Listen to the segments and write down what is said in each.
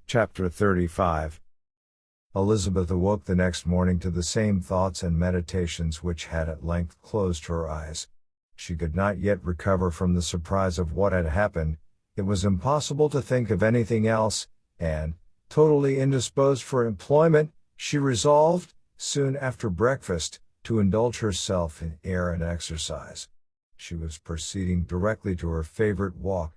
Chapter 35. Elizabeth awoke the next morning to the same thoughts and meditations which had at length closed her eyes. She could not yet recover from the surprise of what had happened. It was impossible to think of anything else, and, totally indisposed for employment, she resolved, soon after breakfast, to indulge herself in air and exercise. She was proceeding directly to her favorite walk,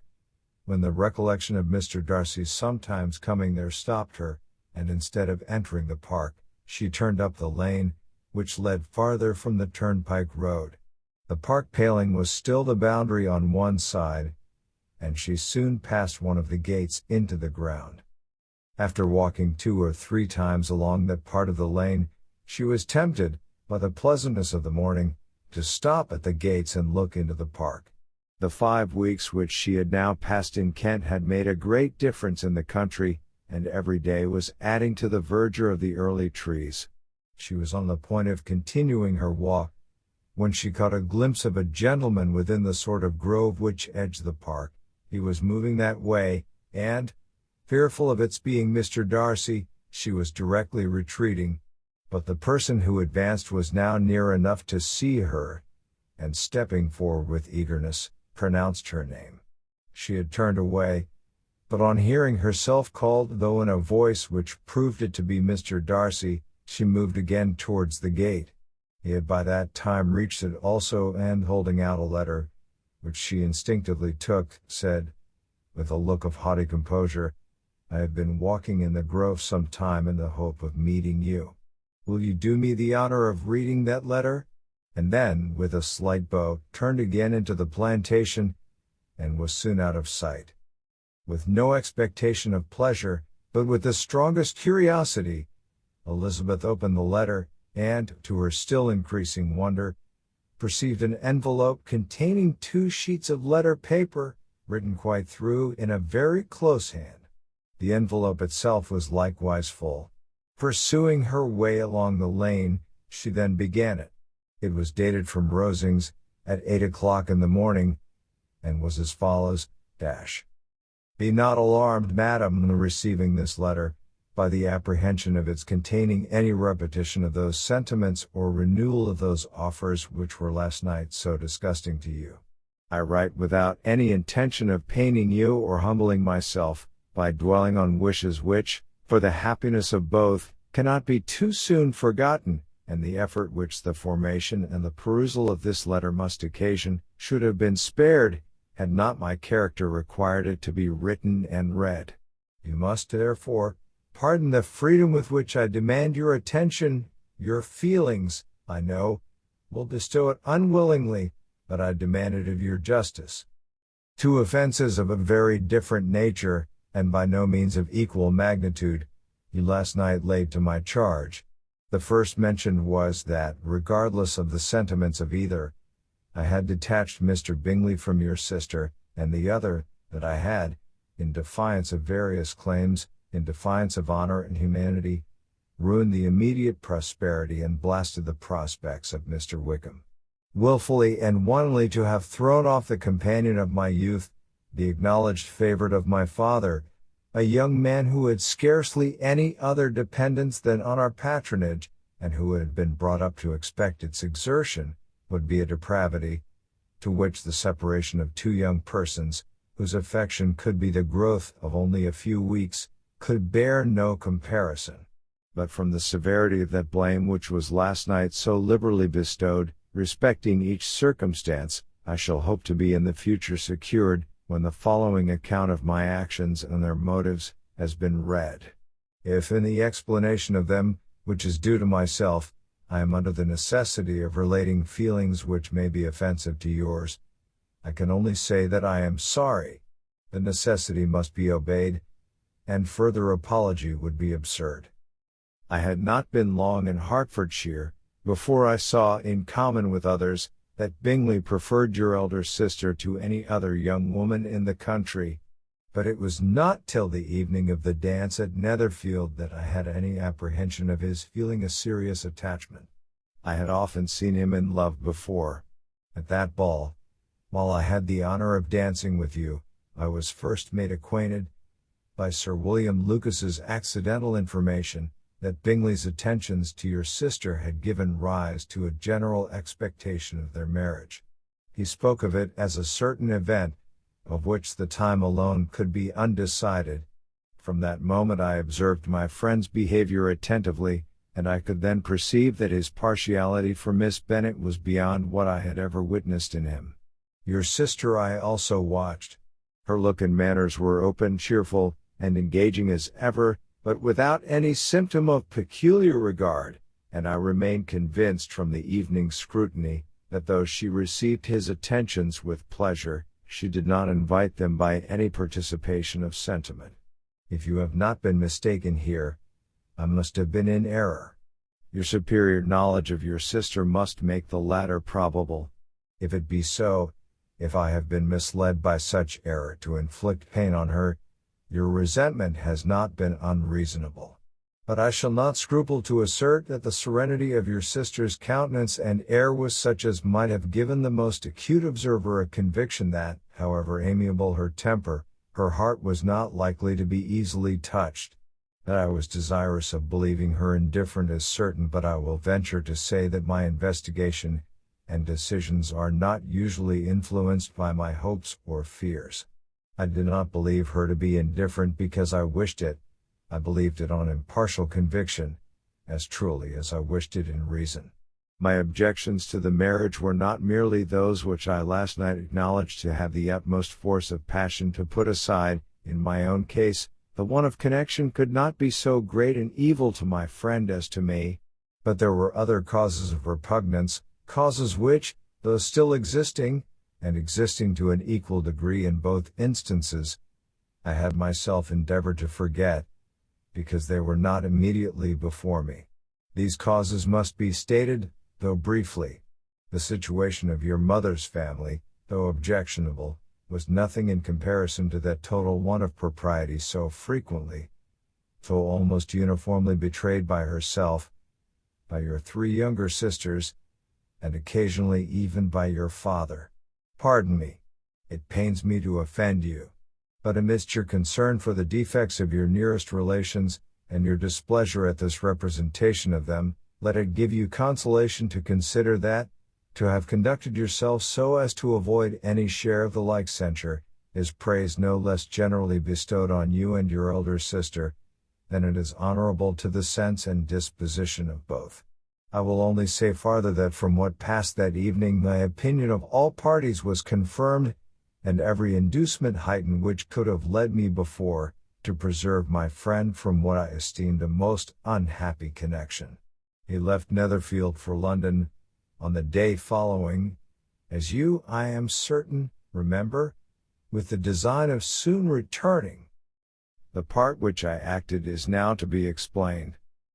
when the recollection of Mr. Darcy's sometimes coming there stopped her, and instead of entering the park, she turned up the lane, which led farther from the turnpike road. The park paling was still the boundary on one side, and she soon passed one of the gates into the ground. After walking 2 or 3 times along that part of the lane, she was tempted, by the pleasantness of the morning, to stop at the gates and look into the park. The 5 weeks which she had now passed in Kent had made a great difference in the country, and every day was adding to the verdure of the early trees. She was on the point of continuing her walk, when she caught a glimpse of a gentleman within the sort of grove which edged the park. He was moving that way, and, fearful of its being Mr. Darcy, she was directly retreating. But the person who advanced was now near enough to see her, and stepping forward with eagerness, pronounced her name. She had turned away, but on hearing herself called, though in a voice which proved it to be Mr. Darcy, she moved again towards the gate. He had by that time reached it also, and holding out a letter, which she instinctively took, said, with a look of haughty composure, "I have been walking in the grove some time in the hope of meeting you. Will you do me the honor of reading that letter?" And then, with a slight bow, turned again into the plantation, and was soon out of sight. With no expectation of pleasure, but with the strongest curiosity, Elizabeth opened the letter, and, to her still increasing wonder, perceived an envelope containing 2 sheets of letter paper, written quite through in a very close hand. The envelope itself was likewise full. Pursuing her way along the lane, she then began it. It was dated from Rosings, at 8 o'clock in the morning, and was as follows: Be not alarmed, madam, on receiving this letter, by the apprehension of its containing any repetition of those sentiments or renewal of those offers which were last night so disgusting to you. I write without any intention of paining you or humbling myself, by dwelling on wishes which, for the happiness of both, cannot be too soon forgotten, and the effort which the formation and the perusal of this letter must occasion, should have been spared, had not my character required it to be written and read. You must, therefore, pardon the freedom with which I demand your attention. Your feelings, I know, will bestow it unwillingly, but I demand it of your justice. 2 offenses of a very different nature, and by no means of equal magnitude, you last night laid to my charge. The first mentioned was that, regardless of the sentiments of either, I had detached Mr. Bingley from your sister, and the other, that I had, in defiance of various claims, in defiance of honor and humanity, ruined the immediate prosperity and blasted the prospects of Mr. Wickham. Wilfully and wantonly to have thrown off the companion of my youth, the acknowledged favorite of my father, a young man who had scarcely any other dependence than on our patronage, and who had been brought up to expect its exertion, would be a depravity, to which the separation of 2 young persons, whose affection could be the growth of only a few weeks, could bear no comparison. But from the severity of that blame which was last night so liberally bestowed, respecting each circumstance, I shall hope to be in the future secured, when the following account of my actions and their motives has been read. If in the explanation of them, which is due to myself, I am under the necessity of relating feelings which may be offensive to yours, I can only say that I am sorry. The necessity must be obeyed, and further apology would be absurd. I had not been long in Hertfordshire, before I saw, in common with others, that Bingley preferred your elder sister to any other young woman in the country, but it was not till the evening of the dance at Netherfield that I had any apprehension of his feeling a serious attachment. I had often seen him in love before. At that ball, while I had the honor of dancing with you, I was first made acquainted, by Sir William Lucas's accidental information, that Bingley's attentions to your sister had given rise to a general expectation of their marriage. He spoke of it as a certain event, of which the time alone could be undecided. From that moment I observed my friend's behavior attentively, and I could then perceive that his partiality for Miss Bennet was beyond what I had ever witnessed in him. Your sister I also watched. Her look and manners were open, cheerful, and engaging as ever, but without any symptom of peculiar regard, and I remained convinced from the evening's scrutiny, that though she received his attentions with pleasure, she did not invite them by any participation of sentiment. If you have not been mistaken here, I must have been in error. Your superior knowledge of your sister must make the latter probable. If it be so, if I have been misled by such error to inflict pain on her, your resentment has not been unreasonable. But I shall not scruple to assert that the serenity of your sister's countenance and air was such as might have given the most acute observer a conviction that, however amiable her temper, her heart was not likely to be easily touched. That I was desirous of believing her indifferent is certain, but I will venture to say that my investigation and decisions are not usually influenced by my hopes or fears. I did not believe her to be indifferent because I wished it. I believed it on impartial conviction, as truly as I wished it in reason. My objections to the marriage were not merely those which I last night acknowledged to have the utmost force of passion to put aside. In my own case, the want of connection could not be so great an evil to my friend as to me, but there were other causes of repugnance, causes which, though still existing, and existing to an equal degree in both instances, I had myself endeavored to forget, because they were not immediately before me. These causes must be stated, though briefly. The situation of your mother's family, though objectionable, was nothing in comparison to that total want of propriety so frequently, though almost uniformly betrayed by herself, by your 3 younger sisters, and occasionally even by your father. Pardon me. It pains me to offend you. But amidst your concern for the defects of your nearest relations, and your displeasure at this representation of them, let it give you consolation to consider that, to have conducted yourself so as to avoid any share of the like censure, is praise no less generally bestowed on you and your elder sister, than it is honorable to the sense and disposition of both. I will only say farther that from what passed that evening my opinion of all parties was confirmed, and every inducement heightened which could have led me before, to preserve my friend from what I esteemed a most unhappy connection. He left Netherfield for London, on the day following, as you, I am certain, remember, with the design of soon returning. The part which I acted is now to be explained.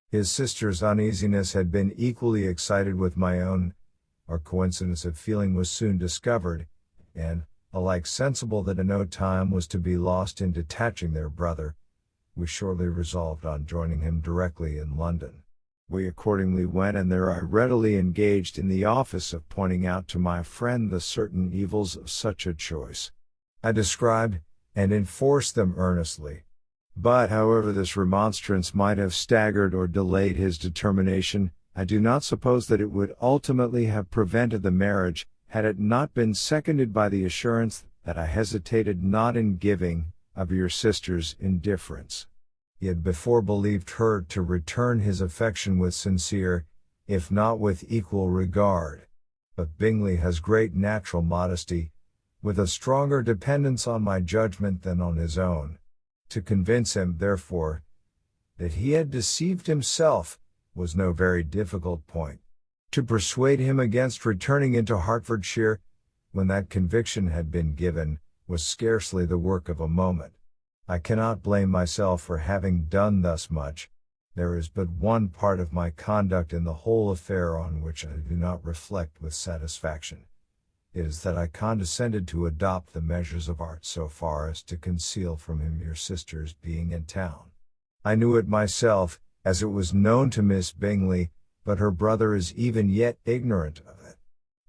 His sister's uneasiness had been equally excited with my own. Our coincidence of feeling was soon discovered, and, alike sensible that no time was to be lost in detaching their brother, we shortly resolved on joining him directly in London. We accordingly went, and there I readily engaged in the office of pointing out to my friend the certain evils of such a choice. I described and enforced them earnestly. But however this remonstrance might have staggered or delayed his determination, I do not suppose that it would ultimately have prevented the marriage, had it not been seconded by the assurance that I hesitated not in giving, of your sister's indifference. He had before believed her to return his affection with sincere, if not with equal regard. But Bingley has great natural modesty, with a stronger dependence on my judgment than on his own. To convince him, therefore, that he had deceived himself, was no very difficult point. To persuade him against returning into Hertfordshire, when that conviction had been given, was scarcely the work of a moment. I cannot blame myself for having done thus much. There is but one part of my conduct in the whole affair on which I do not reflect with satisfaction. It is that I condescended to adopt the measures of art so far as to conceal from him your sister's being in town. I knew it myself, as it was known to Miss Bingley, but her brother is even yet ignorant of it.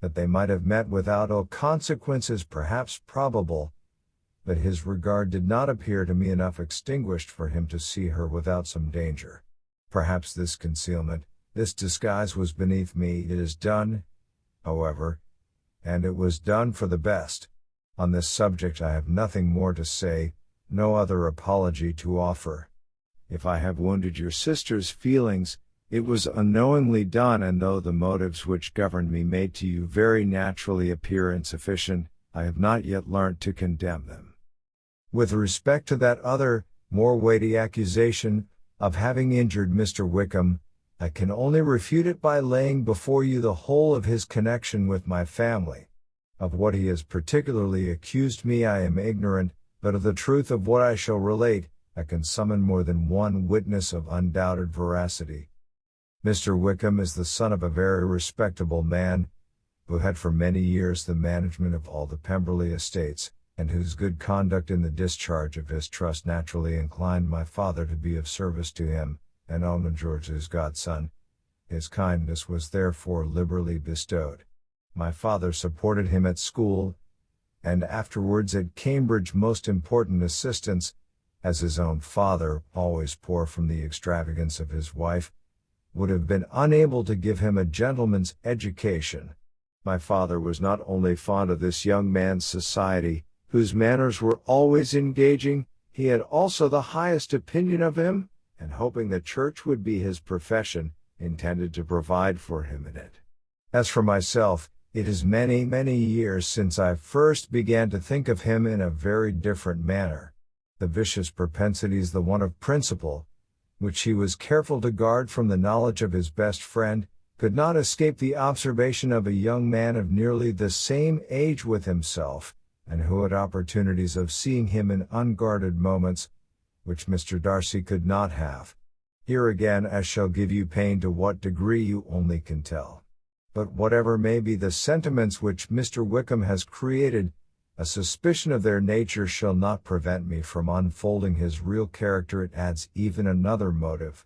That they might have met without ill consequence is perhaps probable, but his regard did not appear to me enough extinguished for him to see her without some danger. Perhaps this concealment, this disguise was beneath me. It is done, however, and it was done for the best. On this subject I have nothing more to say, no other apology to offer. If I have wounded your sister's feelings, it was unknowingly done, and though the motives which governed me may to you very naturally appear insufficient, I have not yet learnt to condemn them. With respect to that other, more weighty accusation, of having injured Mr. Wickham, I can only refute it by laying before you the whole of his connection with my family. Of what he has particularly accused me I am ignorant, but of the truth of what I shall relate, I can summon more than one witness of undoubted veracity. Mr. Wickham is the son of a very respectable man, who had for many years the management of all the Pemberley estates, and whose good conduct in the discharge of his trust naturally inclined my father to be of service to him, and Alma George's godson. His kindness was therefore liberally bestowed. My father supported him at school, and afterwards at Cambridge most important assistance, as his own father, always poor from the extravagance of his wife, would have been unable to give him a gentleman's education. My father was not only fond of this young man's society, whose manners were always engaging, he had also the highest opinion of him, and hoping the church would be his profession, intended to provide for him in it. As for myself, it is many, many years since I first began to think of him in a very different manner. The vicious propensities, the want of principle, which he was careful to guard from the knowledge of his best friend, could not escape the observation of a young man of nearly the same age with himself, and who had opportunities of seeing him in unguarded moments, which Mr. Darcy could not have. Here again I shall give you pain, to what degree you only can tell. But whatever may be the sentiments which Mr. Wickham has created, a suspicion of their nature shall not prevent me from unfolding his real character. It adds even another motive.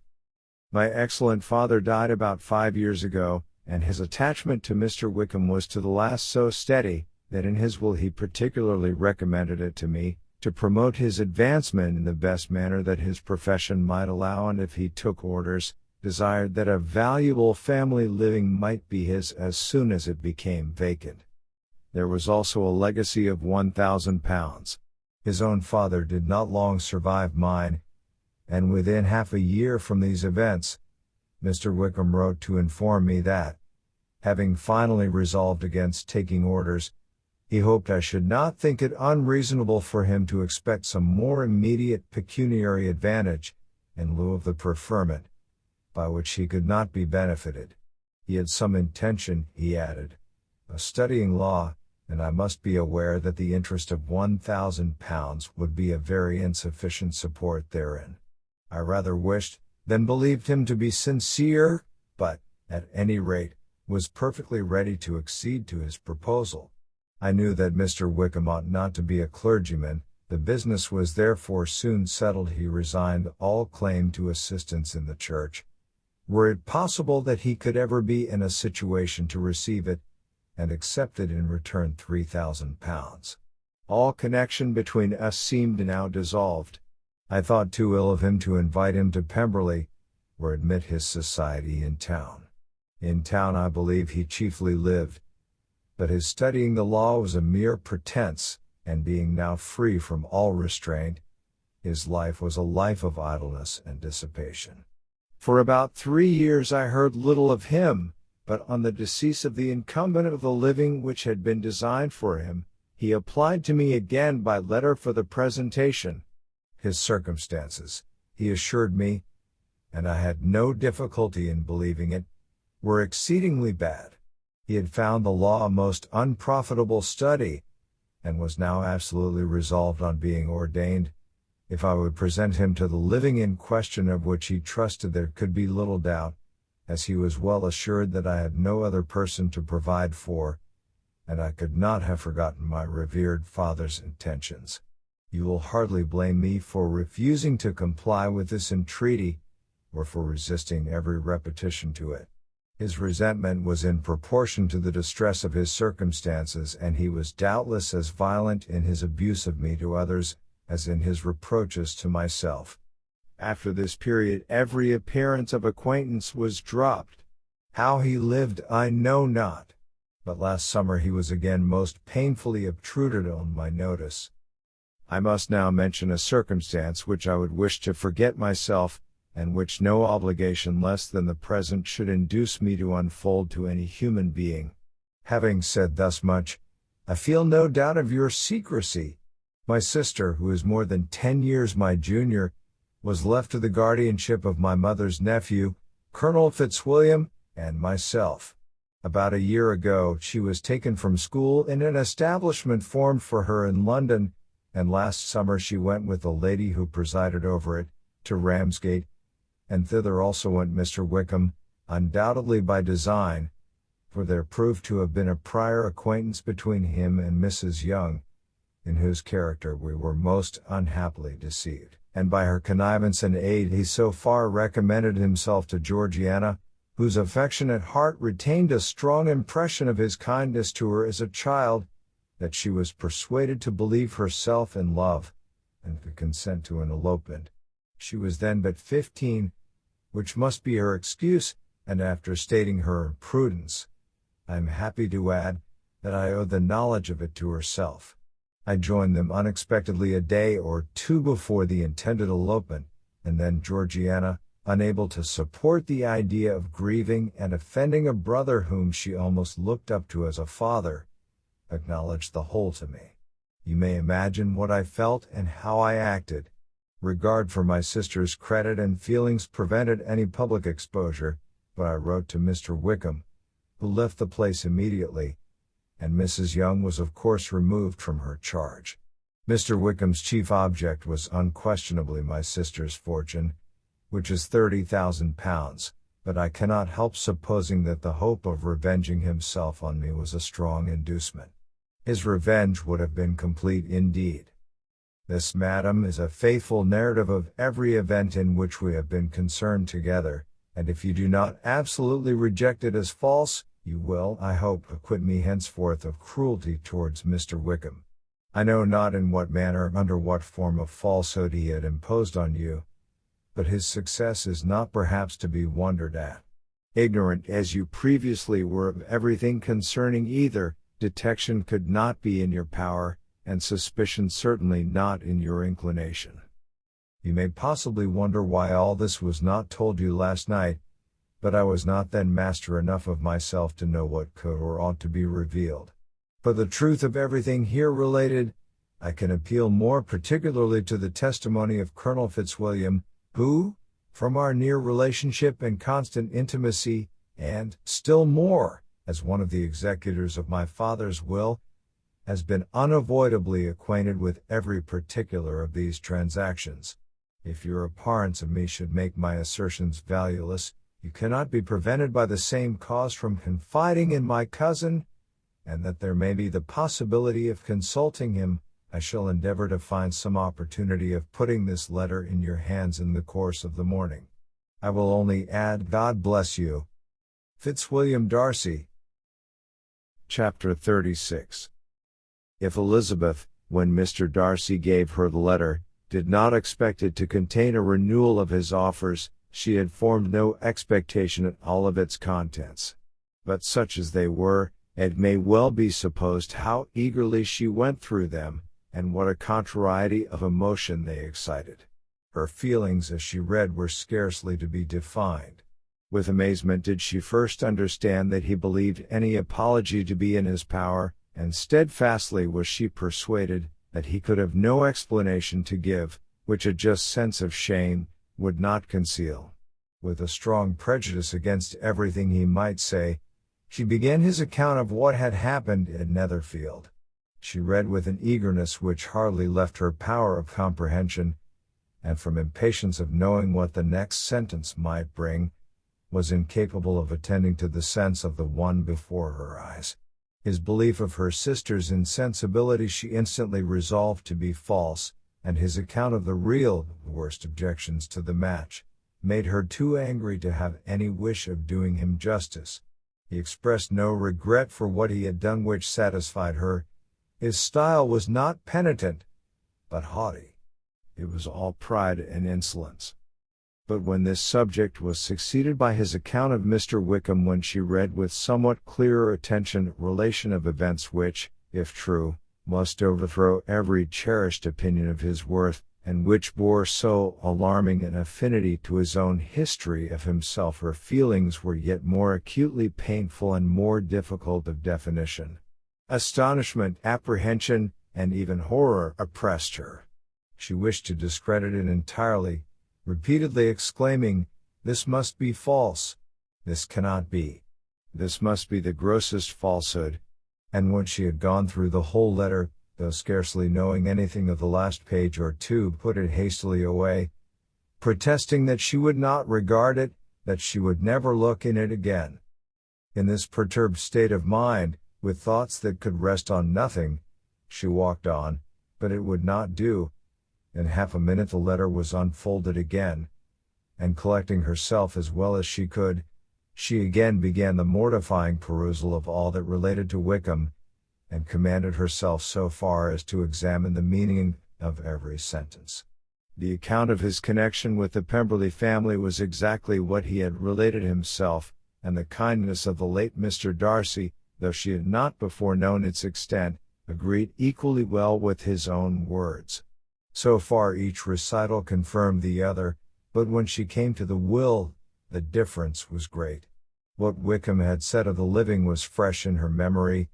My excellent father died about 5 years ago, and his attachment to Mr. Wickham was to the last so steady, that in his will he particularly recommended it to me, to promote his advancement in the best manner that his profession might allow, and if he took orders, desired that a valuable family living might be his as soon as it became vacant. There was also a legacy of £1,000. His own father did not long survive mine, and within half a year from these events, Mr. Wickham wrote to inform me that, having finally resolved against taking orders, he hoped I should not think it unreasonable for him to expect some more immediate pecuniary advantage, in lieu of the preferment, by which he could not be benefited. He had some intention, he added, of studying law, and I must be aware that the interest of £1,000 would be a very insufficient support therein. I rather wished, than believed him to be sincere, but, at any rate, was perfectly ready to accede to his proposal. I knew that Mr. Wickham ought not to be a clergyman. The business was therefore soon settled. He resigned all claim to assistance in the church, were it possible that he could ever be in a situation to receive it, and accepted in return £3,000. All connection between us seemed now dissolved. I thought too ill of him to invite him to Pemberley, or admit his society in town. In town I believe he chiefly lived, but his studying the law was a mere pretense, and being now free from all restraint, his life was a life of idleness and dissipation. For about 3 years I heard little of him, but on the decease of the incumbent of the living which had been designed for him, he applied to me again by letter for the presentation. His circumstances, he assured me, and I had no difficulty in believing it, were exceedingly bad. He had found the law a most unprofitable study, and was now absolutely resolved on being ordained. If I would present him to the living in question, of which he trusted there could be little doubt, as he was well assured that I had no other person to provide for, and I could not have forgotten my revered father's intentions. You will hardly blame me for refusing to comply with this entreaty, or for resisting every repetition to it. His resentment was in proportion to the distress of his circumstances, and he was doubtless as violent in his abuse of me to others, as in his reproaches to myself. After this period every appearance of acquaintance was dropped. How he lived I know not. But last summer he was again most painfully obtruded on my notice. I must now mention a circumstance which I would wish to forget myself, and which no obligation less than the present should induce me to unfold to any human being. Having said thus much, I feel no doubt of your secrecy. My sister, who is more than 10 years my junior, was left to the guardianship of my mother's nephew, Colonel Fitzwilliam, and myself. About a year ago she was taken from school in an establishment formed for her in London, and last summer she went with the lady who presided over it, to Ramsgate, and thither also went Mr. Wickham, undoubtedly by design, for there proved to have been a prior acquaintance between him and Mrs. Young, in whose character we were most unhappily deceived, and by her connivance and aid he so far recommended himself to Georgiana, whose affectionate heart retained a strong impression of his kindness to her as a child, that she was persuaded to believe herself in love, and could consent to an elopement. She was then but 15, which must be her excuse, and after stating her imprudence, I am happy to add, that I owe the knowledge of it to herself. I joined them unexpectedly a day or two before the intended elopement, and then Georgiana, unable to support the idea of grieving and offending a brother whom she almost looked up to as a father, acknowledged the whole to me. You may imagine what I felt and how I acted. Regard for my sister's credit and feelings prevented any public exposure, but I wrote to Mr. Wickham, who left the place immediately, and Mrs. Young was of course removed from her charge. Mr. Wickham's chief object was unquestionably my sister's fortune, which is £30,000, but I cannot help supposing that the hope of revenging himself on me was a strong inducement. His revenge would have been complete indeed. This, madam, is a faithful narrative of every event in which we have been concerned together, and if you do not absolutely reject it as false, you will, I hope, acquit me henceforth of cruelty towards Mr. Wickham. I know not in what manner, under what form of falsehood he had imposed on you, but his success is not perhaps to be wondered at. Ignorant as you previously were of everything concerning either, detection could not be in your power, and suspicion certainly not in your inclination. You may possibly wonder why all this was not told you last night, but I was not then master enough of myself to know what could or ought to be revealed. For the truth of everything here related, I can appeal more particularly to the testimony of Colonel Fitzwilliam, who, from our near relationship and constant intimacy, and, still more, as one of the executors of my father's will, has been unavoidably acquainted with every particular of these transactions. If your abhorrence of me should make my assertions valueless, you cannot be prevented by the same cause from confiding in my cousin, and that there may be the possibility of consulting him, I shall endeavor to find some opportunity of putting this letter in your hands in the course of the morning. I will only add, God bless you. Fitzwilliam Darcy. Chapter 36. If Elizabeth, when Mr. Darcy gave her the letter, did not expect it to contain a renewal of his offers, she had formed no expectation at all of its contents. But such as they were, it may well be supposed how eagerly she went through them, and what a contrariety of emotion they excited. Her feelings as she read were scarcely to be defined. With amazement did she first understand that he believed any apology to be in his power, and steadfastly was she persuaded that he could have no explanation to give, which a just sense of shame would not conceal. With a strong prejudice against everything he might say, she began his account of what had happened at Netherfield. She read with an eagerness which hardly left her power of comprehension, and from impatience of knowing what the next sentence might bring, was incapable of attending to the sense of the one before her eyes. His belief of her sister's insensibility she instantly resolved to be false, and his account of the real, worst objections to the match, made her too angry to have any wish of doing him justice. He expressed no regret for what he had done which satisfied her. His style was not penitent, but haughty. It was all pride and insolence. But when this subject was succeeded by his account of Mr. Wickham, when she read with somewhat clearer attention relation of events which, if true, must overthrow every cherished opinion of his worth, and which bore so alarming an affinity to his own history of himself, her feelings were yet more acutely painful and more difficult of definition. Astonishment, apprehension, and even horror oppressed her. She wished to discredit it entirely, repeatedly exclaiming, "This must be false. This cannot be. This must be the grossest falsehood." And when she had gone through the whole letter, though scarcely knowing anything of the last page or two, put it hastily away, protesting that she would not regard it, that she would never look in it again. In this perturbed state of mind, with thoughts that could rest on nothing, she walked on, but it would not do. In half a minute the letter was unfolded again, and collecting herself as well as she could, she again began the mortifying perusal of all that related to Wickham, and commanded herself so far as to examine the meaning of every sentence. The account of his connection with the Pemberley family was exactly what he had related himself, and the kindness of the late Mr. Darcy, though she had not before known its extent, agreed equally well with his own words. So far each recital confirmed the other, but when she came to the will, the difference was great. What Wickham had said of the living was fresh in her memory,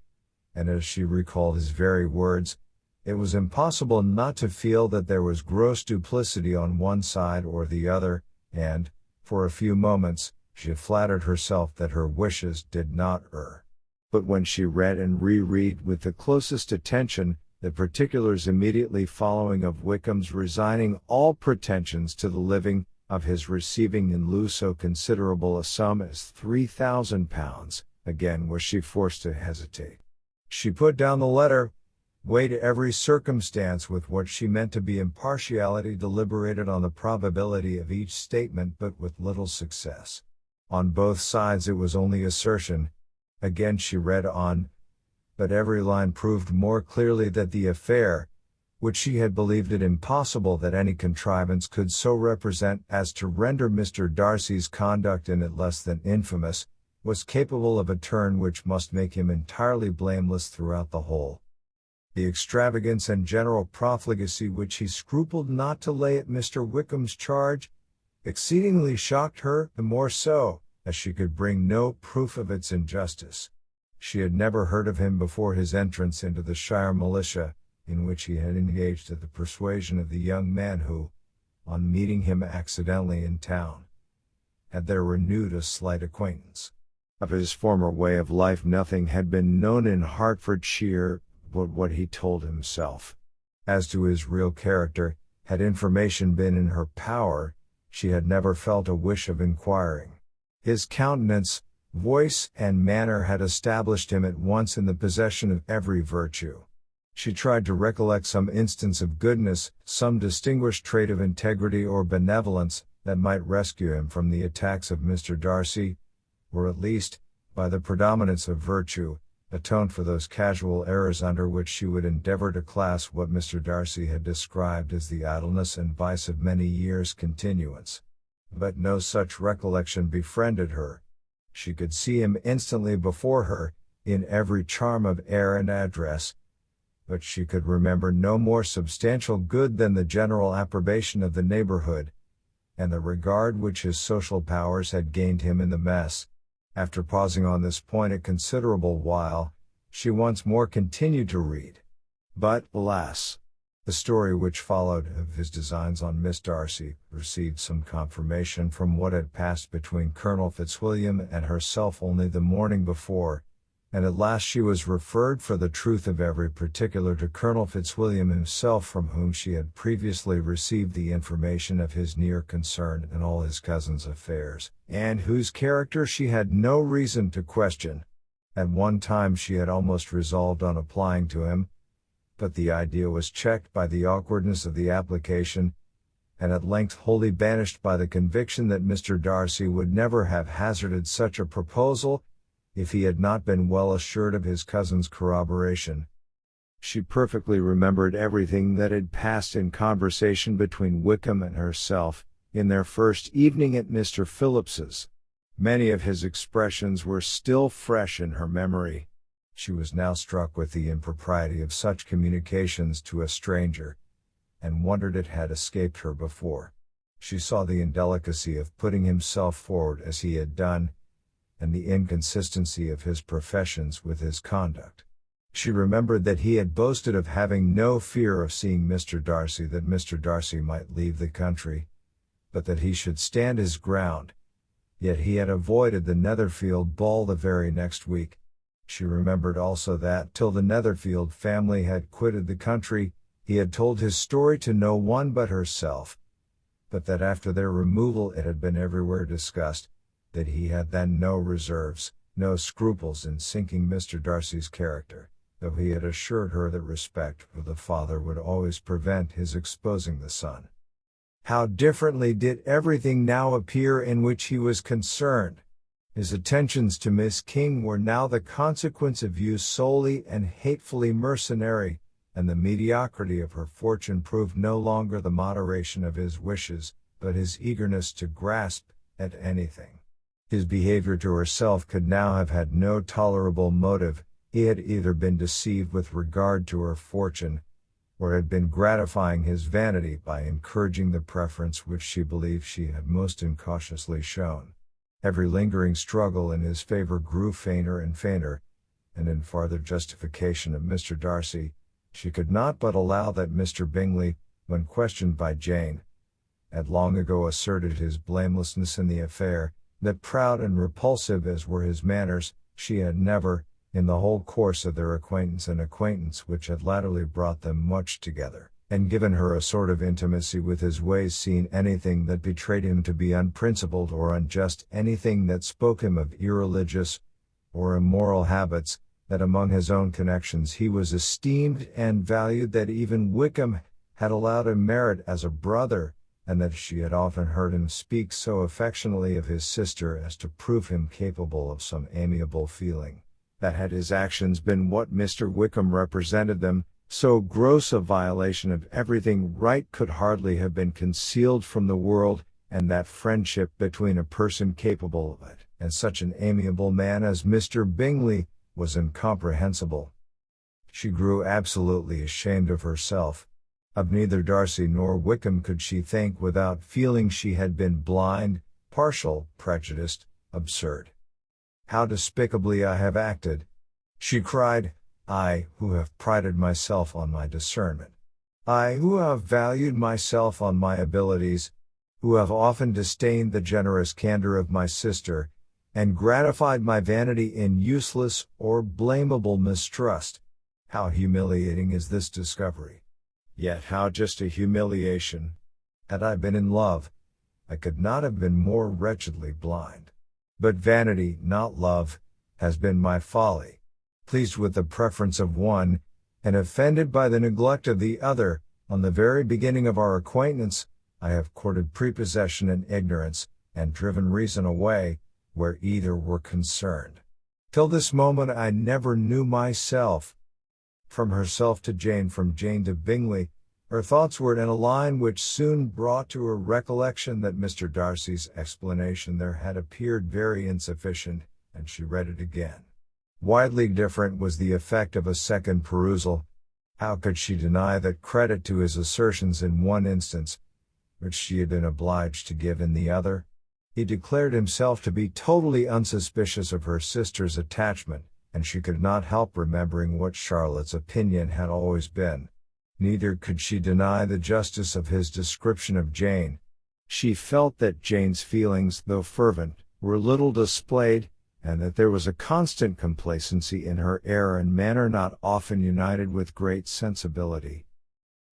and as she recalled his very words, it was impossible not to feel that there was gross duplicity on one side or the other, and, for a few moments, she flattered herself that her wishes did not err. But when she read and reread with the closest attention the particulars immediately following of Wickham's resigning all pretensions to the living, of his receiving in lieu so considerable a sum as £3,000, again was she forced to hesitate. She put down the letter, weighed every circumstance with what she meant to be impartiality, deliberated on the probability of each statement, but with little success. On both sides it was only assertion. Again she read on, but every line proved more clearly that the affair, which she had believed it impossible that any contrivance could so represent as to render Mr. Darcy's conduct in it less than infamous, was capable of a turn which must make him entirely blameless throughout the whole. The extravagance and general profligacy which he scrupled not to lay at Mr. Wickham's charge, exceedingly shocked her, the more so, as she could bring no proof of its injustice. She had never heard of him before his entrance into the Shire militia, in which he had engaged at the persuasion of the young man who, on meeting him accidentally in town, had there renewed a slight acquaintance. Of his former way of life nothing had been known in Hertfordshire but what he told himself. As to his real character, had information been in her power, she had never felt a wish of inquiring. His countenance, voice, and manner had established him at once in the possession of every virtue. She tried to recollect some instance of goodness, some distinguished trait of integrity or benevolence, that might rescue him from the attacks of Mr. Darcy, or at least, by the predominance of virtue, atone for those casual errors under which she would endeavor to class what Mr. Darcy had described as the idleness and vice of many years' continuance. But no such recollection befriended her. She could see him instantly before her, in every charm of air and address, but she could remember no more substantial good than the general approbation of the neighborhood, and the regard which his social powers had gained him in the mess. After pausing on this point a considerable while, she once more continued to read. But, alas! The story which followed of his designs on Miss Darcy received some confirmation from what had passed between Colonel Fitzwilliam and herself only the morning before, and at last she was referred for the truth of every particular to Colonel Fitzwilliam himself, from whom she had previously received the information of his near concern in all his cousin's affairs, and whose character she had no reason to question. At one time she had almost resolved on applying to him, but the idea was checked by the awkwardness of the application, and at length wholly banished by the conviction that Mr. Darcy would never have hazarded such a proposal, if he had not been well assured of his cousin's corroboration. She perfectly remembered everything that had passed in conversation between Wickham and herself, in their first evening at Mr. Phillips's. Many of his expressions were still fresh in her memory. She was now struck with the impropriety of such communications to a stranger, and wondered it had escaped her before. She saw the indelicacy of putting himself forward as he had done, and the inconsistency of his professions with his conduct. She remembered that he had boasted of having no fear of seeing Mr. Darcy, that Mr. Darcy might leave the country, but that he should stand his ground. Yet he had avoided the Netherfield ball the very next week. She remembered also that, till the Netherfield family had quitted the country, he had told his story to no one but herself, but that after their removal it had been everywhere discussed, that he had then no reserves, no scruples in sinking Mr. Darcy's character, though he had assured her that respect for the father would always prevent his exposing the son. How differently did everything now appear in which he was concerned! His attentions to Miss King were now the consequence of views solely and hatefully mercenary, and the mediocrity of her fortune proved no longer the moderation of his wishes, but his eagerness to grasp at anything. His behavior to herself could now have had no tolerable motive. He had either been deceived with regard to her fortune, or had been gratifying his vanity by encouraging the preference which she believed she had most incautiously shown. Every lingering struggle in his favor grew fainter and fainter, and in farther justification of Mr. Darcy, she could not but allow that Mr. Bingley, when questioned by Jane, had long ago asserted his blamelessness in the affair, that proud and repulsive as were his manners, she had never, in the whole course of their acquaintance which had latterly brought them much together, and given her a sort of intimacy with his ways, seen anything that betrayed him to be unprincipled or unjust, anything that spoke him of irreligious or immoral habits, that among his own connections he was esteemed and valued, that even Wickham had allowed him merit as a brother, and that she had often heard him speak so affectionately of his sister as to prove him capable of some amiable feeling, that had his actions been what Mr. Wickham represented them, so gross a violation of everything right could hardly have been concealed from the world, and that friendship between a person capable of it, and such an amiable man as Mr. Bingley, was incomprehensible. She grew absolutely ashamed of herself. Of neither Darcy nor Wickham could she think without feeling she had been blind, partial, prejudiced, absurd. How despicably I have acted, she cried, I, who have prided myself on my discernment. I, who have valued myself on my abilities, who have often disdained the generous candor of my sister, and gratified my vanity in useless or blamable mistrust. How humiliating is this discovery! Yet how just a humiliation! Had I been in love, I could not have been more wretchedly blind. But vanity, not love, has been my folly. Pleased with the preference of one, and offended by the neglect of the other, on the very beginning of our acquaintance, I have courted prepossession and ignorance, and driven reason away, where either were concerned. Till this moment I never knew myself. From herself to Jane, from Jane to Bingley, her thoughts were in a line which soon brought to her recollection that Mr. Darcy's explanation there had appeared very insufficient, and she read it again. Widely different was the effect of a second perusal. How could she deny that credit to his assertions in one instance, which she had been obliged to give in the other? He declared himself to be totally unsuspicious of her sister's attachment, and she could not help remembering what Charlotte's opinion had always been. Neither could she deny the justice of his description of Jane. She felt that Jane's feelings, though fervent, were little displayed, and that there was a constant complacency in her air and manner not often united with great sensibility.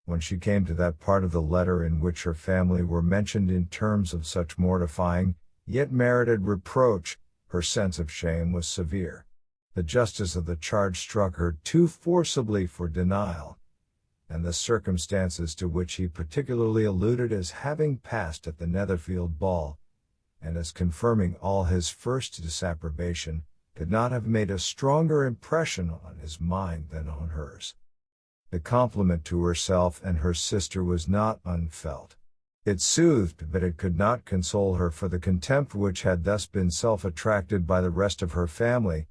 When she came to that part of the letter in which her family were mentioned in terms of such mortifying, yet merited reproach, her sense of shame was severe. The justice of the charge struck her too forcibly for denial, and the circumstances to which he particularly alluded as having passed at the Netherfield ball, and as confirming all his first disapprobation, could not have made a stronger impression on his mind than on hers. The compliment to herself and her sister was not unfelt. It soothed, but it could not console her for the contempt which had thus been self-attracted by the rest of her family,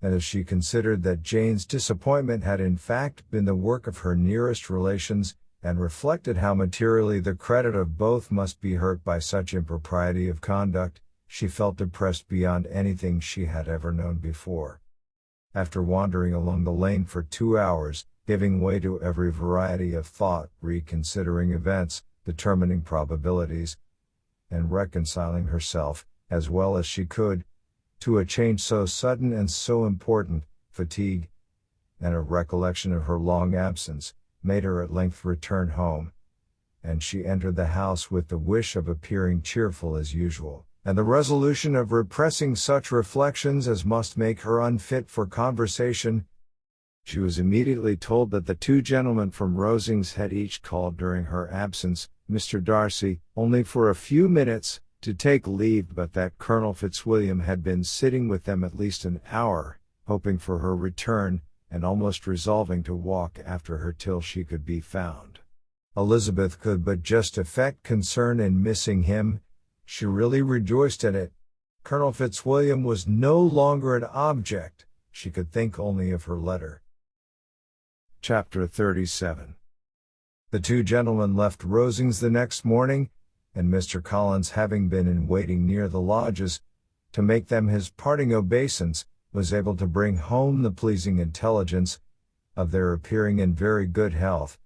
and as she considered that Jane's disappointment had in fact been the work of her nearest relations, and reflected how materially the credit of both must be hurt by such impropriety of conduct, she felt depressed beyond anything she had ever known before. After wandering along the lane for 2 hours, giving way to every variety of thought, reconsidering events, determining probabilities, and reconciling herself, as well as she could, to a change so sudden and so important, fatigue, and a recollection of her long absence, made her at length return home, and she entered the house with the wish of appearing cheerful as usual, and the resolution of repressing such reflections as must make her unfit for conversation. She was immediately told that the 2 gentlemen from Rosings had each called during her absence, Mr. Darcy, only for a few minutes, to take leave, but that Colonel Fitzwilliam had been sitting with them at least an hour, hoping for her return, and almost resolving to walk after her till she could be found. Elizabeth could but just affect concern in missing him. She really rejoiced at it. Colonel Fitzwilliam was no longer an object. She could think only of her letter. Chapter 37. The 2 gentlemen left Rosings the next morning, and Mr. Collins, having been in waiting near the lodges, to make them his parting obeisance, was able to bring home the pleasing intelligence of their appearing in very good health,